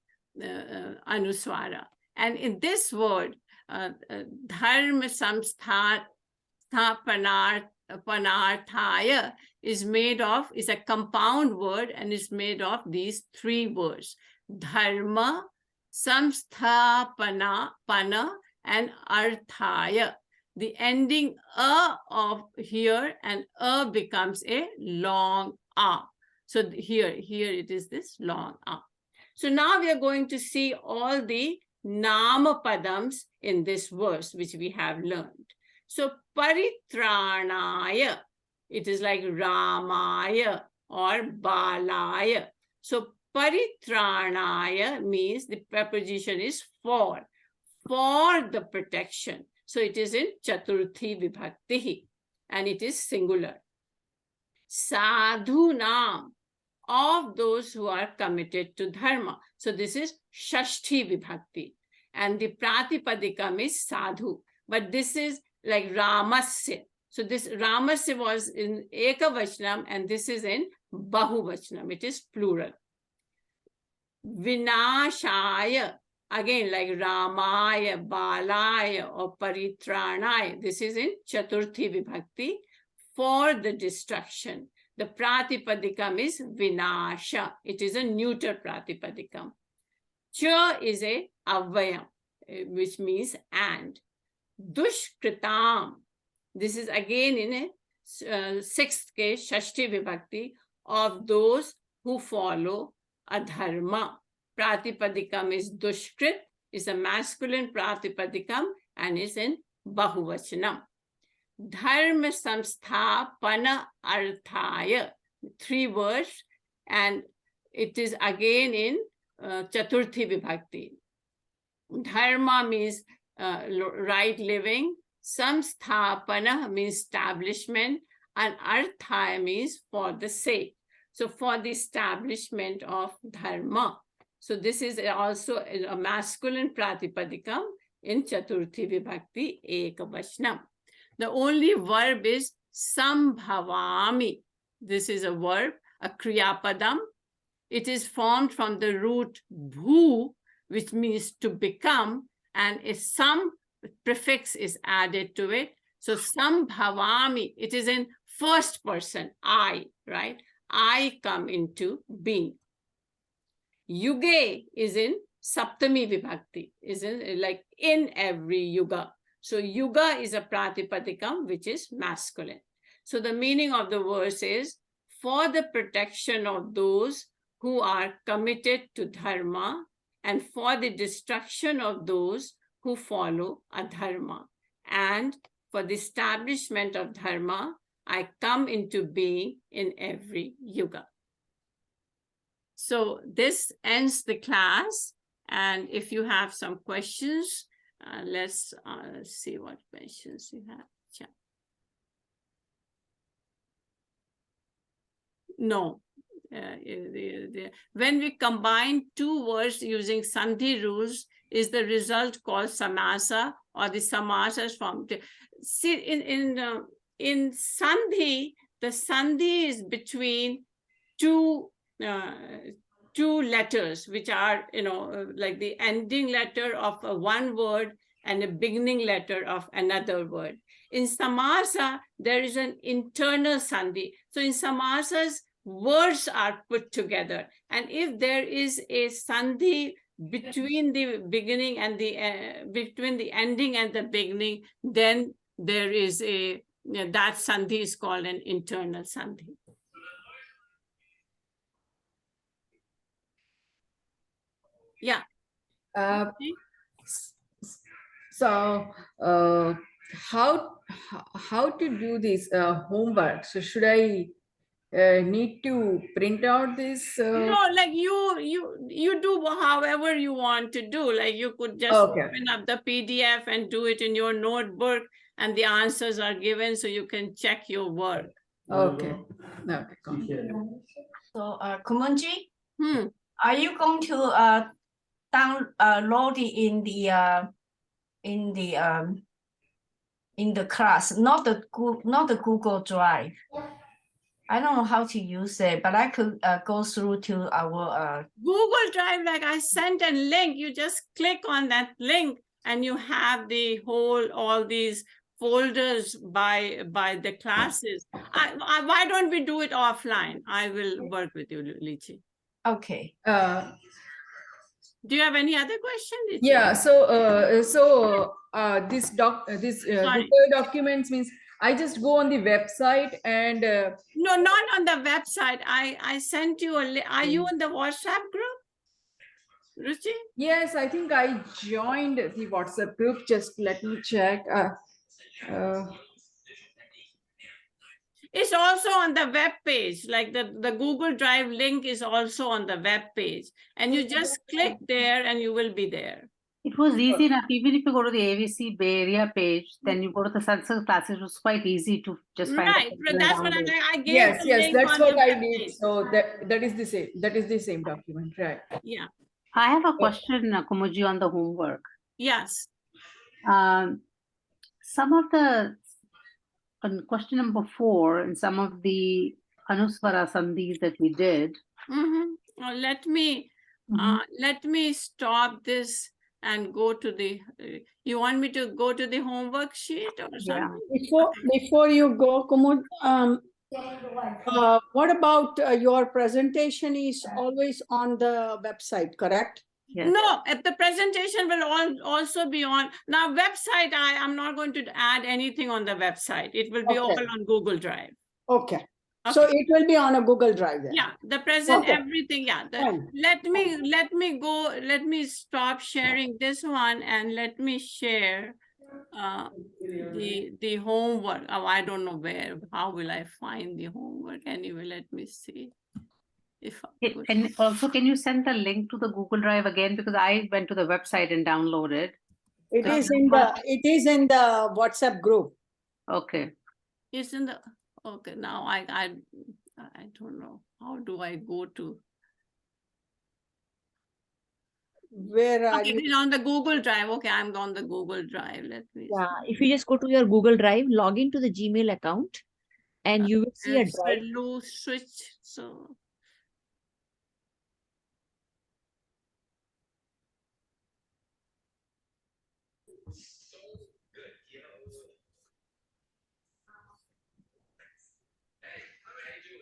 Anuswara. And in this word, Dharma Samsthapanarthaya is a compound word and is made of these three words: Dharma, Samsthapana, and Arthaya. The ending of here and becomes a long a. So here it is this long a. So now we are going to see all the Nama Padams in this verse, which we have learned. So Paritranaya, it is like Ramaya or Balaya. So Paritranaya means the preposition is for the protection. So it is in Chaturthi Vibhakti and it is singular. Sadhunam, of those who are committed to dharma. So this is Shashti Vibhakti. And the Pratipadikam is Sadhu. But this is like Ramasya. So this Ramasya was in Ekavachanam and this is in Bahuvachanam. It is plural. Vinashaya, again like Ramaya, Balaya or Paritranaya. This is in Chaturthi Vibhakti, for the destruction. The Pratipadikam is Vinasha. It is a neuter Pratipadikam. Cha is a Avayam, which means and. Dushkritam. This is again in a sixth case, Shashti Vibhakti, of those who follow adharma. Pratipadikam is Dushkrit, is a masculine Pratipadikam and is in Bahuvachanam. Dharma samsthapana arthaya, three words, and it is again in Chaturthi Vibhakti. Dharma means right living, samsthapana means establishment, and arthaya means for the sake. So for the establishment of dharma. So this is also a masculine Pratipadikam in Chaturthi Vibhakti Ekavachanam. The only verb is sambhavami. This is a verb, a kriyapadam. It is formed from the root bhu, which means to become, and a sam prefix is added to it. So sambhavami, it is in first person, I, right? I come into being. Yuge is in Saptami Vibhakti, is in like in every yuga. So yuga is a Pratipadikam, which is masculine. So the meaning of the verse is, for the protection of those who are committed to dharma and for the destruction of those who follow adharma. And for the establishment of dharma, I come into being in every yuga. So this ends the class. And if you have some questions, let's see what questions you have. Yeah. No. When we combine two words using sandhi rules, is the result called samasa, or the samasas from? See, in sandhi, the sandhi is between two letters, which are, like the ending letter of one word and a beginning letter of another word. In samasa, there is an internal sandhi. So in samasas, words are put together. And if there is a sandhi between the beginning and between the ending and the beginning, then there is that sandhi is called an internal sandhi. Yeah. So how to do this homework? So should I need to print out this? No, like you do however you want to do. Like you could just open up the PDF and do it in your notebook, and the answers are given, so you can check your work. Okay. So, Kumunji, are you going to download it in the class, not the Google Drive? I don't know how to use it, but I could go through to our Google Drive. Like I sent a link, you just click on that link, and you have the all these folders by the classes. Why don't we do it offline? I will work with you, Lichi. Okay. Do you have any other question, Lichi? Yeah. So this Google documents means I just go on the website and no, not on the website. I sent you a link. Are you in the WhatsApp group, Ruchi? Yes, I think I joined the WhatsApp group. Just let me check. It's also on the web page. Like the Google Drive link is also on the web page, and you just click there and you will be there. It was easy enough. Even if you go to the AVC Bay Area page, then you go to the Sanskrit classes. It was quite easy to just find. Right, that's what I gave. Yes, the link that's on what the I web did. page. So that is the same. That is the same document, right? Yeah. I have a question, Kumuji, on the homework. Yes. Some of the question number 4 and some of the Anuswara Sandhis that we did. Let me stop this and go to the. You want me to go to the homework sheet or something? Before you go, Kumud, what about your presentation is always on the website, correct? Yes. No, the presentation will also be on. Now, website, I'm not going to add anything on the website. It will be all on Google Drive. Okay. So it will be on a Google Drive then. Yeah, the present, everything. Yeah. Let me go. Let me stop sharing this one and let me share the homework. Oh, I don't know where. How will I find the homework? Anyway, let me see. And also, can you send the link to the Google Drive again? Because I went to the website and downloaded. It is in the WhatsApp group. Okay. It's in the. Okay. Now I don't know. How do I go to? Where are you? It's on the Google Drive. Okay, I'm on the Google Drive. Let me. Yeah, if you just go to your Google Drive, log into the Gmail account, and you will see a drive. Loose switch. So.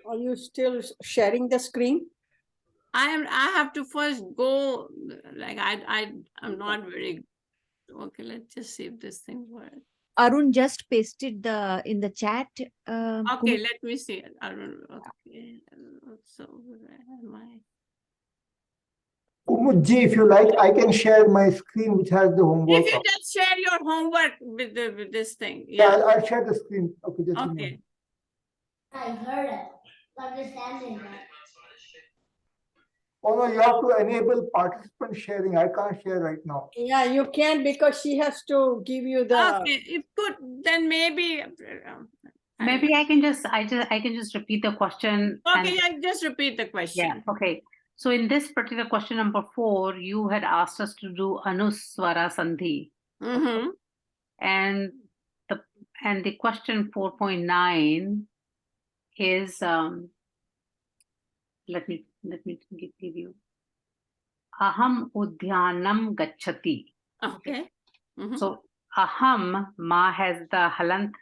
Are you still sharing the screen? I have to first go. Like I'm not very. Okay, let's just see if this thing works. Arun just pasted in the chat. Okay, let me see it. Arun. Okay. So where am I? G, if you like, I can share my screen which has the homework. If you just share your homework with this thing. Yeah, Yeah. I'll share the screen. Okay, just a Okay. moment. I heard it. Understanding that. Oh no, you have to enable participant sharing. I can't share right now. Yeah, you can't because she has to give you the. Okay. If good, then maybe. Maybe I can just repeat the question. Okay. Yeah. Just repeat the question. Yeah, okay. So in this particular question number 4, you had asked us to do Anuswara Sandhi. Mm-hmm. And the question 4.9 is let me give you Aham Udhyanam Gachati. Okay. Mm-hmm. So Aham, Ma has the halant,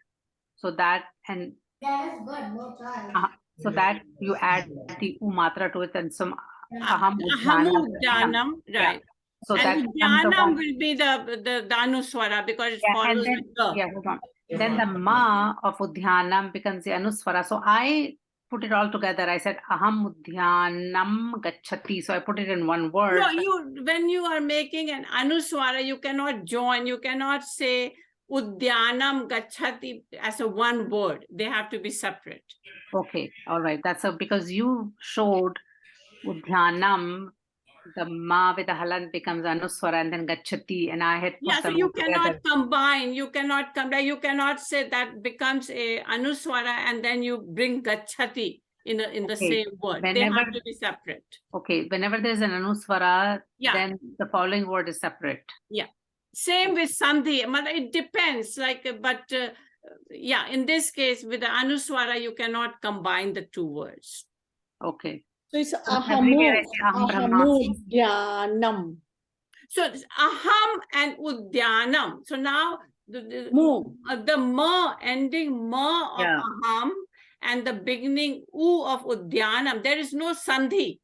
so that and That is good. No time. so that you add the umatra to it and some Aham Udhyanam, right. So and that becomes the Udhyanam one. will be the Anuswara because it Yeah, follows and then, the yeah, hold on. Then the ma of Udhyanam becomes the Anuswara. So I put it all together. I said Aham Udhyanam Gachati. So I put it in one word. No, when you are making an Anuswara, you cannot join. You cannot say Udhyanam Gachati as a one word. They have to be separate. Okay, all right. That's because you showed Udhyanam, the ma with the halant becomes Anuswara and then Gachati, and I had put Yeah, so them you all cannot together. combine. You cannot combine. You cannot say that becomes a Anuswara and then you bring Gachati in the Okay, same word. They whenever- have to be separate. Okay, whenever there's an Anuswara, Yeah. then the following word is separate. Yeah. Same with Sandhi. It depends. Yeah, in this case, with the Anuswara, you cannot combine the two words. Okay. So it's everywhere I say Aham Brahma. Ahamudhyanam. So it's Aham and Udhyanam. So now the ma ending ma of Yeah. Aham and the beginning u of Udhyanam, there is no Sandhi.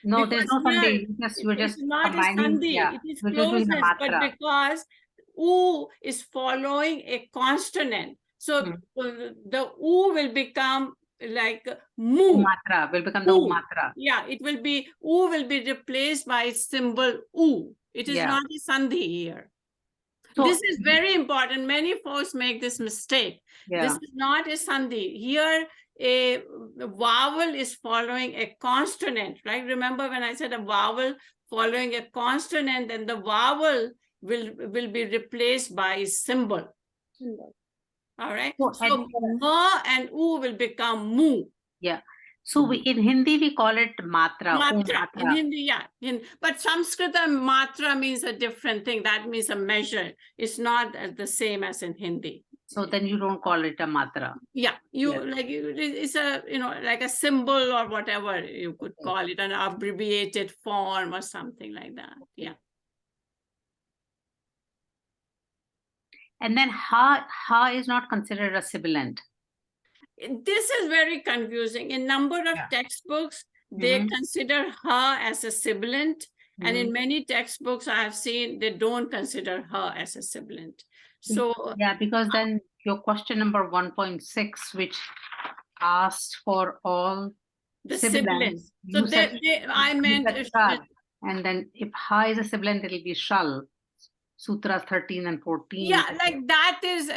No, there's no Because Sandhi. here You were just it's not a combining. Sandhi. Yeah. It is You're just doing the closeness, but matra. because u is following a consonant, so the u will become like mu. Umatra will become the U. umatra. Yeah, it will be u will be replaced by symbol u. It is Yeah. not a Sandhi here. So- This is very important. Many folks make this mistake. Yeah. This is not a Sandhi. Here, a vowel is following a consonant, right? Remember when I said a vowel following a consonant, then the vowel will be replaced by a symbol. All right. So ma and u will become mu. Yeah. So in Hindi, we call it matra. Matra. In Umatra. Hindi, yeah. But Sanskrit matra means a different thing. That means a measure. It's not the same as in Hindi. So then you don't call it a matra. Yeah, it's a like a symbol or whatever you could call it, an abbreviated form or something like that. Yeah. And then ha is not considered a sibilant. This is very confusing. In number of textbooks, they consider ha as a sibilant, and in many textbooks I have seen they don't consider ha as a sibilant. So yeah, because then your question number 1.6, which asked for all the sibilants. sibilants. So I meant and then if ha is a sibilant, it'll be shall. Sutras 13 and 14. Yeah, like that is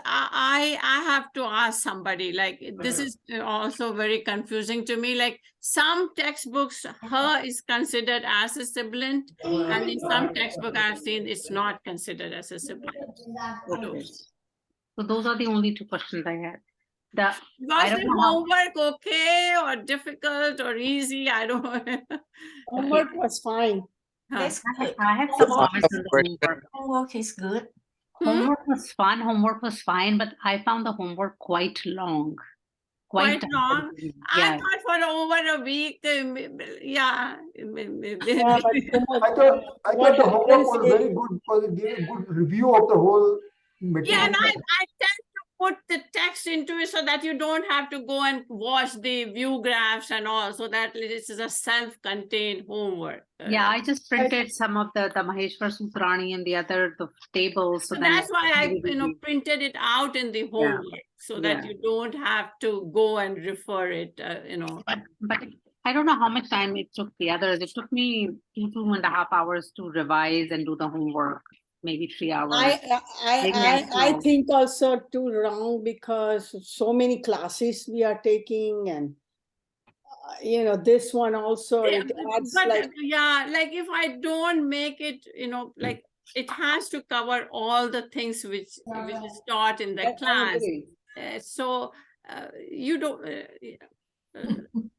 I have to ask somebody, like this is also very confusing to me. Like some textbooks ha is considered as a sibilant, and in some textbook I've seen it's not considered as a sibilant. Okay. So those are the only 2 questions I had. Was the homework okay or difficult or easy? I don't know. Homework was fine. That's good. I have some comments on the homework. Homework is good. Homework was fun. Homework was fine, but I found the homework quite long. Quite long. Yeah. I thought for over a week. Yeah. Yeah, but I thought the homework was very good because it gave a good review of the whole material. Yeah, and I tend to put the text into it so that you don't have to go and watch the view graphs and all, so that this is a self-contained homework. Yeah, I just printed some of the Maheshwar Sutrani and the tables. So that's why I printed it out in the homework so that you don't have to go and refer it. But I don't know how much time it took the others. It took me 2.5 hours to revise and do the homework, maybe 3 hours. Maybe I'm I slow. think also too wrong because so many classes we are taking and you know, this one also Yeah, it adds but like yeah, like if I don't make it, you know, like it has to cover all the things which is taught in the I class. agree. So you don't,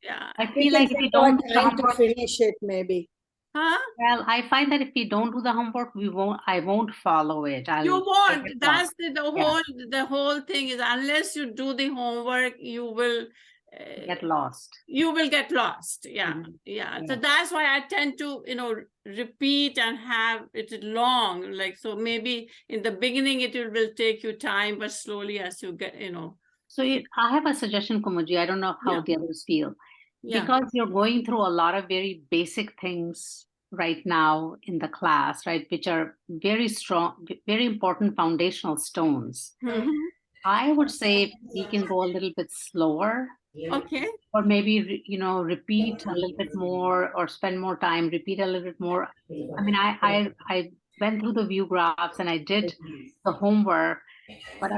yeah. I We feel can like if you take our don't do the time to homework, finish it maybe. Huh? well, I find that if we don't do the homework, I won't follow it. You I'll won't. get That's lost. the whole thing is unless you do the homework, you will Get lost. you will get lost. Yeah. Mhm. Yeah. So Yeah. that's why I tend to, you know, repeat and have it long. Like, so maybe in the beginning it will take you time, but slowly as you get, you know. So I have a suggestion, Kumuji. I don't know how Yeah. the others feel. Yeah. Because you're going through a lot of very basic things right now in the class, right, which are very strong, very important foundational stones. Mhm. I would say we can go a little bit slower, Okay. or maybe, you know, repeat a little bit more or spend more time, repeat a little bit more. I mean, I went through the view graphs and I did the homework, but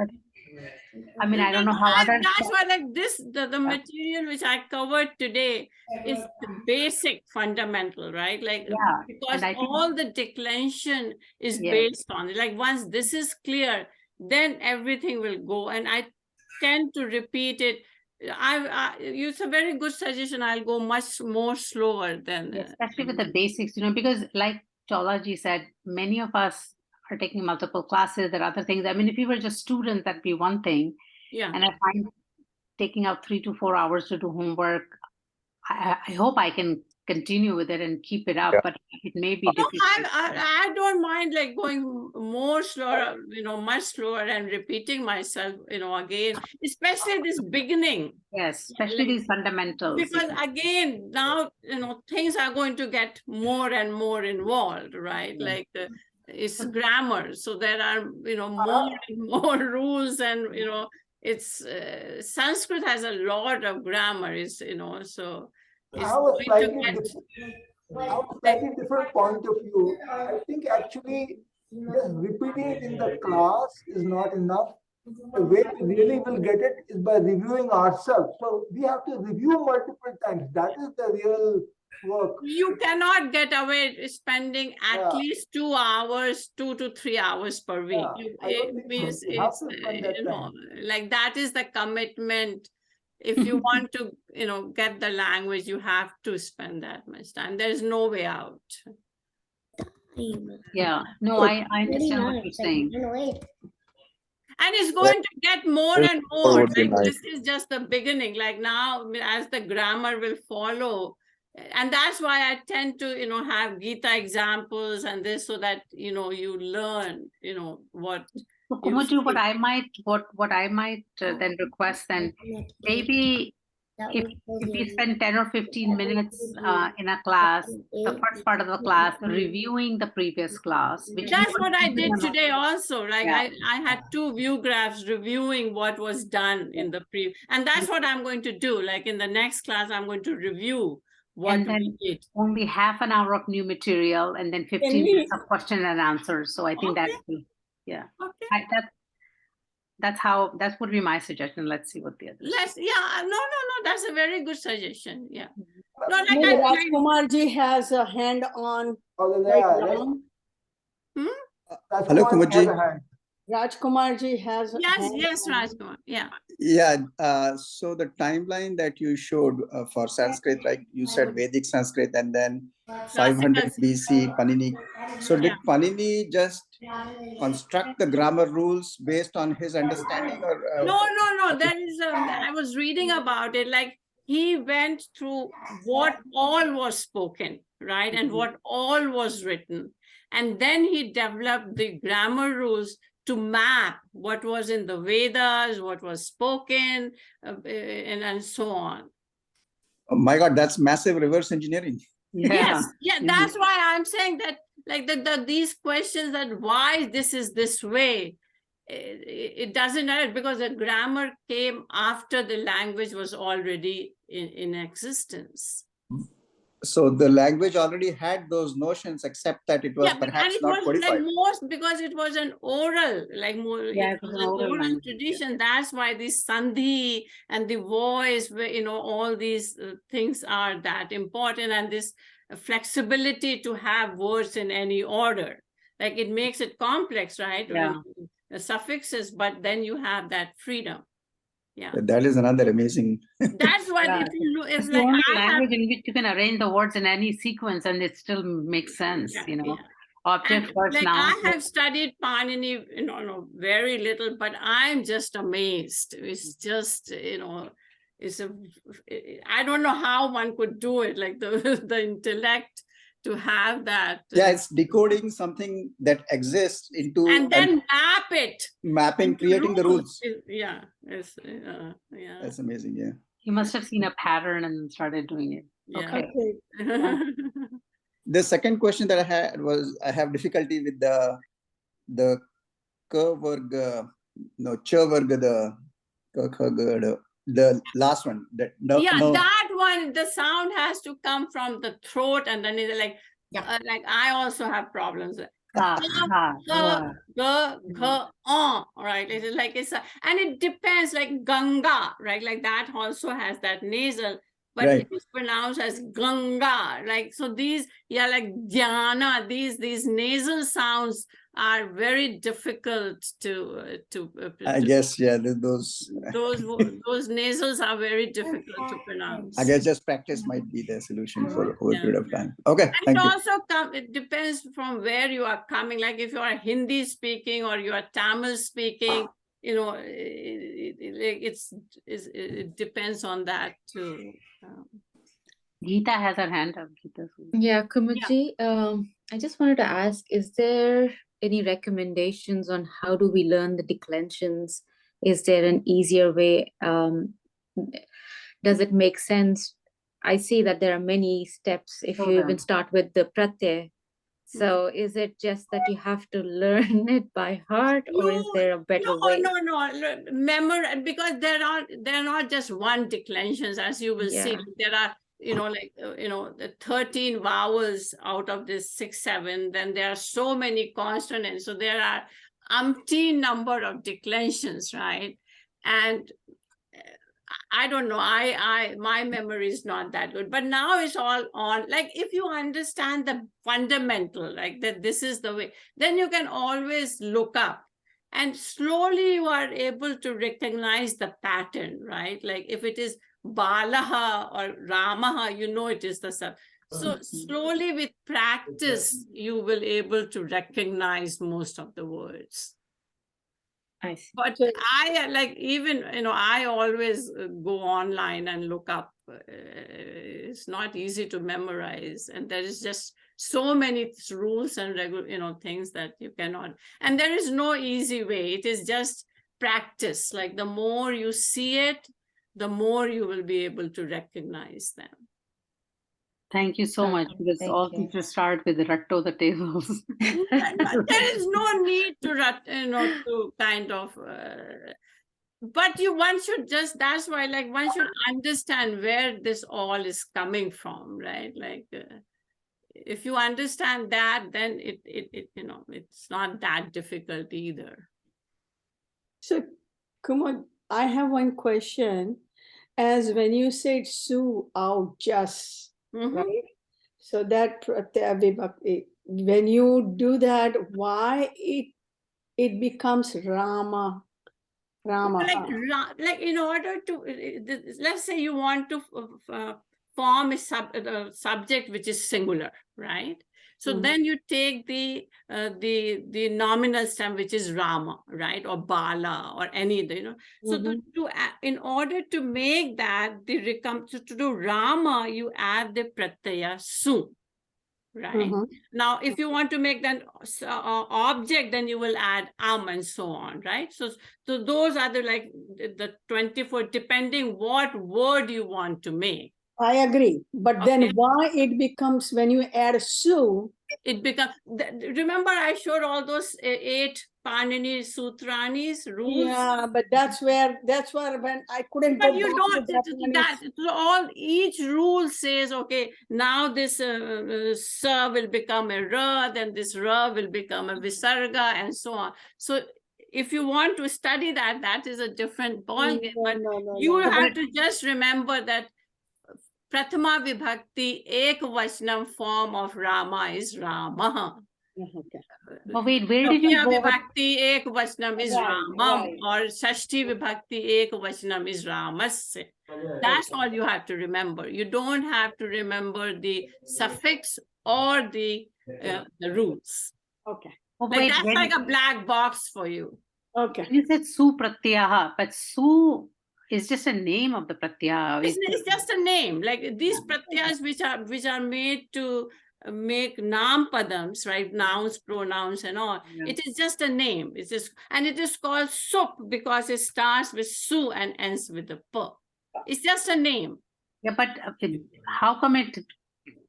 I mean, I don't know how others. That's why like this, the material which I covered today is the basic fundamental, right? Like, Yeah, because and I think all the declension is yes. based on it. Like once this is clear, then everything will go. And I tend to repeat it. It's a very good suggestion. I'll go much more slower than. Especially with the basics, you know, because like Cholaji said, many of us are taking multiple classes. There are other things. I mean, if we were just students, that'd be one thing. Yeah. And I find taking out 3 to 4 hours to do homework, I hope I can continue with it and keep it up, but it may be No, difficult. I don't mind like going more slower, you know, much slower and repeating myself, you know, again, especially this beginning. Yes, especially these fundamentals. Because again, now, you know, things are going to get more and more involved, right? Like it's grammar. So there are, you know, more and more rules and, you know, it's Sanskrit has a lot of grammar, is, you know, so I it's have a going to slightly get. different point of view. I think actually just repeating it in the class is not enough. The way we really will get it is by reviewing ourselves. So we have to review multiple times. That is the real work. You cannot get away spending at Yeah. least 2 hours, 2 to 3 hours per week. Yeah, I don't It think so. means You have it's, to spend that you know, time. like that is the commitment. If you want to, you know, get the language, you have to spend that much time. There's no way out. Yeah, no, I understand what you're saying. And it's going to get more and more. would be Like nice. this is just the beginning. Like now, as the grammar will follow, and that's why I tend to, you know, have Gita examples and this, so that, you know, you learn, you know, what. So Kumuju, what I might then request then, maybe if we spend 10 or 15 minutes in a class, the first part of the class, reviewing the previous class, which That's what I did today also. Like Yeah. I had 2 view graphs reviewing what was done in the and that's what I'm going to do. Like in the next class, I'm going to review what and then we did. only half an hour of new material and then 15 minutes of question and answers. So I think Okay. yeah. Okay. That would be my suggestion. Let's see what the others. No, that's a very good suggestion. Yeah. No, like No, I, Rajkumarji has a hand on. Oh, right yeah, now. Hello, Kumuji. Rajkumarji has a hand yes, on. Rajkumar. Yeah. Yeah, so the timeline that you showed for Sanskrit, like you said Vedic Sanskrit and then 500 BC Panini. So did Panini just construct the grammar rules based on his understanding, or No. There is I was reading about it. Like he went through what all was spoken, right? And what all was written. And then he developed the grammar rules to map what was in the Vedas, what was spoken, and so on. oh my God, that's massive reverse engineering. Yes, that's why I'm saying that, like these questions that why this is this way, it doesn't matter because the grammar came after the language was already in existence. So the language already had those notions, except that it was Yeah, and perhaps it not was like codified. most because it was an oral, like more, Yeah, it it was was an an oral oral language, tradition. That's why this sandhi and the voice, you know, all these things are that important, and this flexibility to have words in any order. Like it makes it complex, right? Yeah. The suffixes, but then you have that freedom. Yeah. That is another amazing. That's why Yeah. if you look, It's it's the like only I have, language in which you can arrange the words in any sequence and it still makes sense, Yeah, you know. yeah. Object And first, like noun. I have studied Panini, you know, no, very little, but I'm just amazed. It's just, you know, it's a, I don't know how one could do it, like the the intellect to have that. Yeah, it's decoding something that exists into And then map it. mapping, into creating the rules. Yeah, it's, yeah. That's amazing. Yeah. You must have seen a pattern and started doing it. Yeah. Okay. Okay. The second question that I had was, I have difficulty with the ka varga, no, cha varga, the ka kha ga, the last one. That no, Yeah, no. that one, the sound has to come from the throat, and then it's like, like I also have problems. Ah, ah, All wow. right. It is like and it depends, like Ganga, right? Like that also has that nasal, but Right. it is pronounced as Ganga. Like so, these like Dhyana, these nasal sounds are very difficult to I guess, yeah, those. those nasals are very difficult to pronounce. I guess just practice might be the solution for over a Yeah. period of time. Okay, And thank it you. also it depends from where you are coming. Like if you are Hindi speaking or you are Tamil speaking, you know, it depends on that too. Geeta has her hand up. Geeta. Yeah, Kumaji, I just wanted to ask, is there any recommendations on how do we learn the declensions? Is there an easier way? Does it make sense? I see that there are many steps if you even start with the pratyay. So is it just that you have to learn it by heart, or is there a better way? No. Remember, because there are not just one declensions, as you will see. There are, you know, like the 13 vowels out of this 6, 7. Then there are so many consonants, so there are umpteen number of declensions, right? And I don't know. My memory is not that good, but now it's all on. Like if you understand the fundamental, like that, this is the way, then you can always look up, and slowly you are able to recognize the pattern, right? Like if it is Balaha or Ramaha, you know it is the sub. So slowly with practice, you will able to recognize most of the words. I see. But I like even, I always go online and look up. It's not easy to memorize. And there is just so many rules and things that you cannot. And there is no easy way. It is just practice. Like the more you see it, the more you will be able to recognize them. Thank you so much, because all teachers start with the ratto the tables. There is no need to to kind of but one should just, that's why like one should understand where this all is coming from, right? Like if you understand that, then it it's not that difficult either. So Kumar, I have one question. As when you said Su out just, right? So that when you do that, why it becomes Rama? Like in order to, let's say you want to form a subject which is singular, right? So then you take the nominal stem, which is Rama, right, or Bala, or any, So in order to make that to do Rama, you add the pratyaya Su, right? Now, if you want to make that object, then you will add and so on, right? So those are the 24, depending what word you want to make. I agree. But then why it becomes, when you add Su, it becomes, remember I showed all those 8 Panini Sutrani's rules. Yeah, but that's where when I couldn't But go you back don't, to Japanese. that all, each rule says, okay, now this sa will become a ra, then this ra will become a visarga, and so on. So if you want to study that, that is a different ballgame. But you have to just remember that Prathama Vibhakti Ek Vaishnam form of Rama is Rama. Okay. But wait, where did you Dvitiya go? Over? Vibhakti Ek Vaishnam is Right, Ramam, right. or Shashti Vibhakti Ek Vaishnam is Ramasya. That's all you have to remember. You don't have to remember the suffix or the roots. Okay. Oh, Like wait, that's when, like a black box for you. Okay. you said Su Pratyaha, but Su is just a name of the Pratyaha. It's just a name. Like these pratyas which are made to make naam padams, right? Nouns, pronouns, and all. Yeah. It is just a name. It's just, and it is called sup because it starts with su and ends with the p. It's just a name. Yeah, but how come it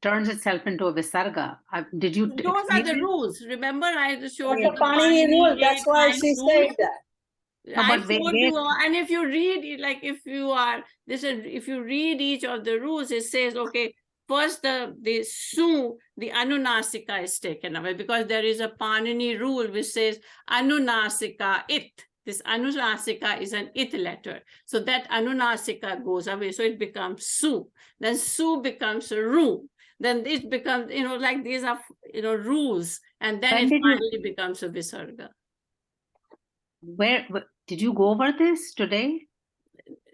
turns itself into a visarga? Did you? Those are the rules. Remember, I showed That's you a the Panini rule. Panini That's why 8, she 9 rules. said that. No, I but showed you all, and if you read it, like if you are this is, if you read each of the rules, it says, okay, first the su, the anunasika is taken away because there is a Panini rule which says anunasika it. This anunasika is an it letter. So that anunasika goes away. So it becomes su. Then su becomes a ru. Then it becomes, like these are, rules. And then When it did you- finally becomes a visarga. Where did you go over this today?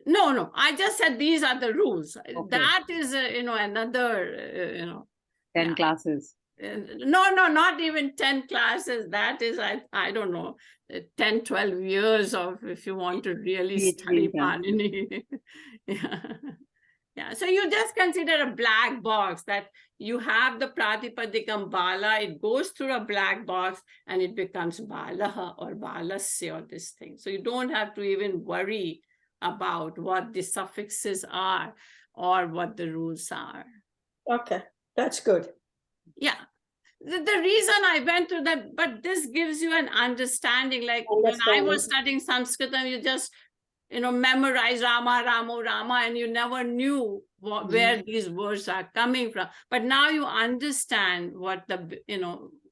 No, I just said these are the rules. Okay. That is, another, 10 yeah. classes. No, not even 10 classes. That is, I don't know, 10, 12 years of, if you want to really PhD study exam. Panini. Yeah. Yeah, so you just consider a black box that you have the Pratipadikam Bala, it goes through a black box and it becomes Balaha or Balasya or this thing. So you don't have to even worry about what the suffixes are or what the rules are. Okay, that's good. Yeah. The reason I went through that, but this gives you an understanding. Like when I was studying Sanskrit, you just memorize Rama, Rama, and you never knew where these words are coming from. But now you understand what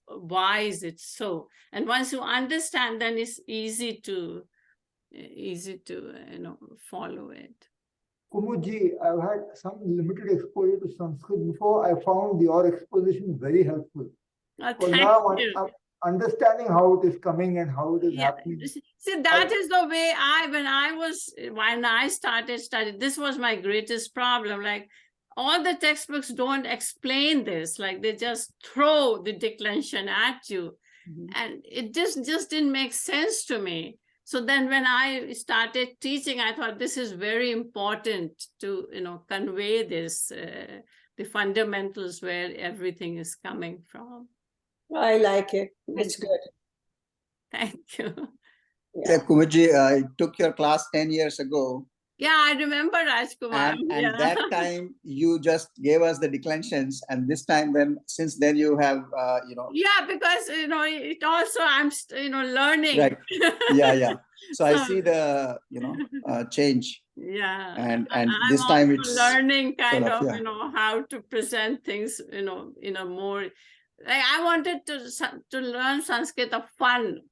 why is it so? And once you understand, then it's easy to follow it. Kumuji, I've had some limited exposure to Sanskrit before. I found your exposition very helpful. So now I'm understanding how it is coming and how it is happening. See, that is the way when I started studying, this was my greatest problem. Like all the textbooks don't explain this, like they just throw the declension at you. And it just didn't make sense to me. So then when I started teaching, I thought this is very important to, convey this, the fundamentals where everything is coming from. I like it. It's good. Thank you. Yeah, Kumuji, I took your class 10 years ago. Yeah, I remember Rajkumar. And that time you just gave us the declensions, and this time since then you have, Yeah, because, it also, I'm, learning. Right. Yeah. So I see the, change. Yeah. And I'm this time also it's learning kind sort of, yeah. How to present things, in a more, like I wanted to learn Sanskrit, a fun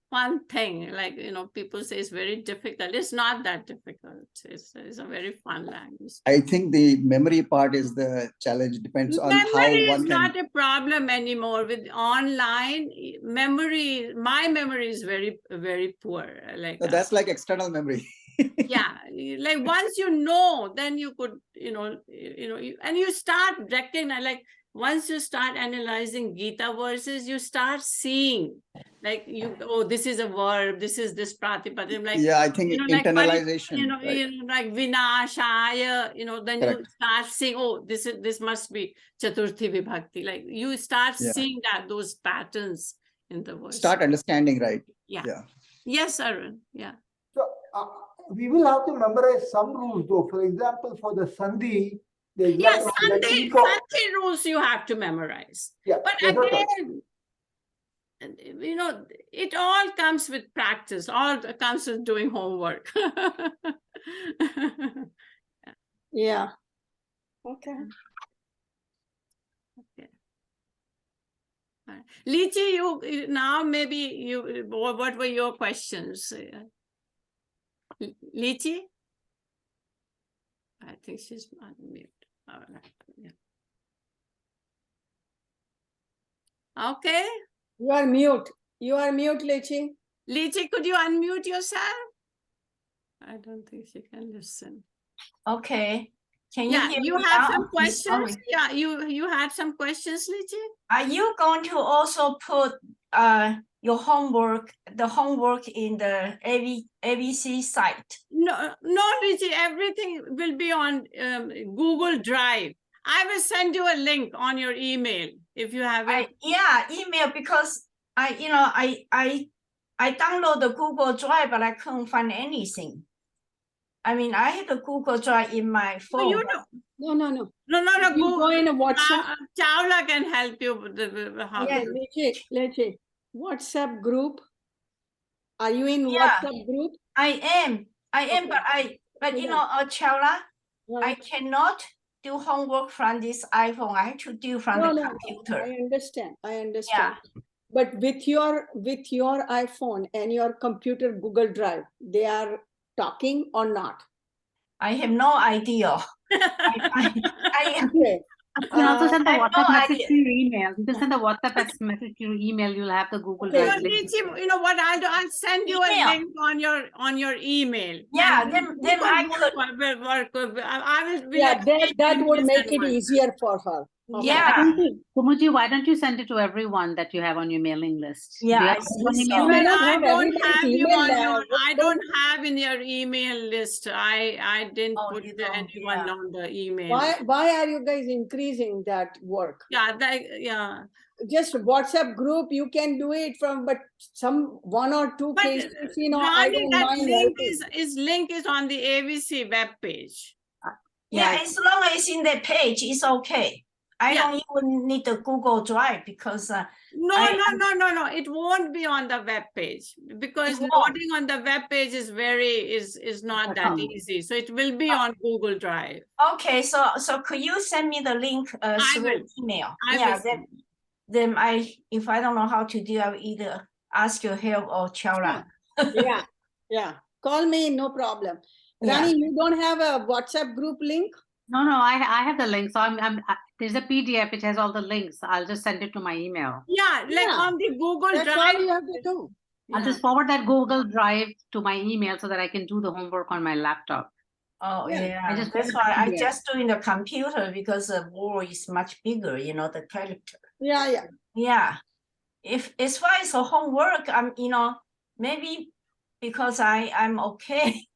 thing. Like, people say it's very difficult. It's not that difficult. It's a very fun language. I think the memory part is the challenge. Depends on how Memory one is not a problem anymore with online memory. My memory is very, very poor. Like So that's like external memory. yeah, like once then you could, and you start recognizing, like once you start analyzing Gita verses, you start seeing, like this is a verb, this is this pratipadam, like yeah, I think internalization, like vinashaya, then Correct. you start seeing, this must be chaturthi vibhakti, like you start seeing those patterns in the verse. Start understanding, right? Yeah. Yes, Arun. Yeah. So we will have to memorize some rules though. For example, for the Sandhi, the Yes, exact Sandhi rules you have to memorize. Yeah, But that's okay. again, you know, it all comes with practice, all comes with doing homework. Yeah. Okay. Okay. All right. Lichi, now maybe you, what were your questions? Lichi? I think she's on mute. All right. Yeah. Okay. You are mute. You are mute, Lichi. Lichi, could you unmute yourself? I don't think she can listen. Okay. Can you Yeah, hear you me have now? some Miss questions? Owen? Yeah, you had some questions, Lichi? Are you going to also put your homework, the homework in the ABC site? No, Lichi, everything will be on Google Drive. I will send you a link on your email if you have it. Yeah, email, because I download the Google Drive, but I couldn't find anything. I mean, I have the Google Drive in my phone. You know, No. no, You go in a WhatsApp. Chawla can help you with how. Okay, Lichi, WhatsApp group. Are you in Yeah. WhatsApp group? I am, Okay. but you know, Chawla, I cannot do homework from this iPhone. I have to do from the computer. I understand. Yeah. But with your iPhone and your computer Google Drive, they are talking or not? I have no idea. I Okay. You can also send the I have WhatsApp no message idea. to your email. You can send the WhatsApp message to your email. You'll have the Google Okay. Drive link. Lichi, you know what I'll do? I'll send you a Email. link on your email. Yeah, And then I could. I will. Yeah, that would make it easier for her. Yeah. Kumuji, why don't you send it to everyone that you have on your mailing list? Yeah, Do you I have see everyone in so. your You may email? not I have don't everybody's have you email on now. your. I don't have in your email list. I didn't Oh, put you don't, anyone yeah. on the email. Why are you guys increasing that work? Yeah, yeah. Just WhatsApp group, you can do it from, but some one or two But cases, I Ronnie, don't that mind link helping. link is on the ABC web page. Yeah, as long as it's in the page, it's okay. I don't even need the Google Drive because No. It won't be on the web page because loading on the web page is is not that easy. So it will be on Google Drive. Okay, so could you send me the link through email? I will. Then if I don't know how to do, I will either ask your help or Chawla. Yeah. Call me, no problem. Yeah. Rani, you don't have a WhatsApp group link? No, I have the link. So there's a PDF which has all the links. I'll just send it to my email. Yeah, on the Google That's Drive. all you have to do. I'll just forward that Google Drive to my email so that I can do the homework on my laptop. Oh yeah, just that's why I just do in the computer because the word is much bigger, you know, the character. Yeah. If as far as the homework, maybe because I'm okay.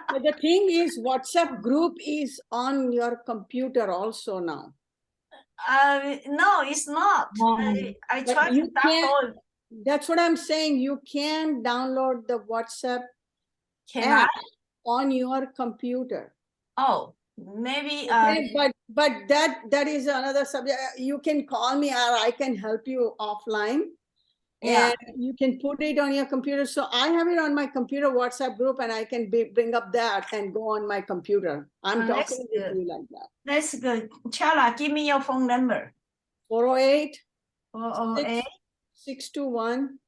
But the thing is, WhatsApp group is on your computer also now. No, it's not. I tried to download. That's what I'm saying. You can download the WhatsApp app on your computer. Oh, maybe. But that is another subject. You can call me or I can help you offline. And you can put it on your computer. So I have it on my computer WhatsApp group and I can bring up that and go on my computer. I'm talking with you like that. That's good. Chawla, give me your phone number. 408 621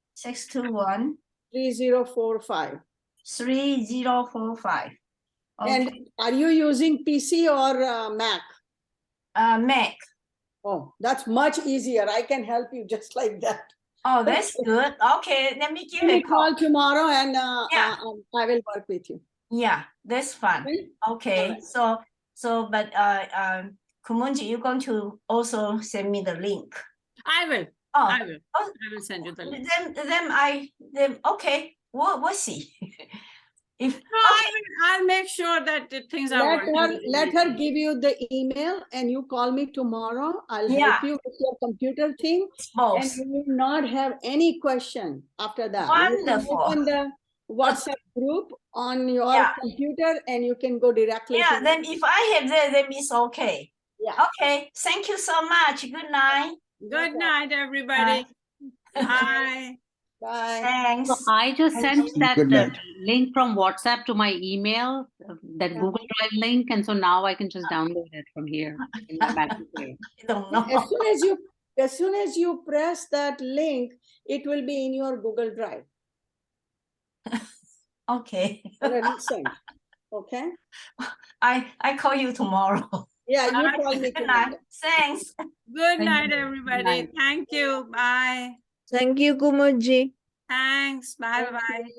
3045. 3045. Okay. And are you using PC or Mac? Mac. Oh, that's much easier. I can help you just like that. Oh, that's good. Okay, let me give a call tomorrow and I will work with you. Yeah, that's fun. Okay, so but Kumunji, you're going to also send me the link. I will. Oh, I will send you the link. Then okay, we'll see. I'll make sure that things are working. Let her give you the email and you call me tomorrow. I'll help you with your computer thing. And you will not have any question after that. Wonderful. You can open the WhatsApp group on your computer and you can go directly. Yeah, then if I have that, then it's okay. Yeah. Okay, thank you so much. Good night. Good night, everybody. Bye. Bye. Thanks. So I just sent that Good night. link from WhatsApp to my email, that Google Drive link, and so now I can just download it from here in my MacBook Air. I don't know. As soon as you press that link, it will be in your Google Drive. Okay. Already sent. Okay. I call you tomorrow. Yeah, you call me Good night. tomorrow. Thanks. Good Thank night, you. Good everybody. night. Thank you. Bye. Thank you, Kumarji. Thanks. Bye bye.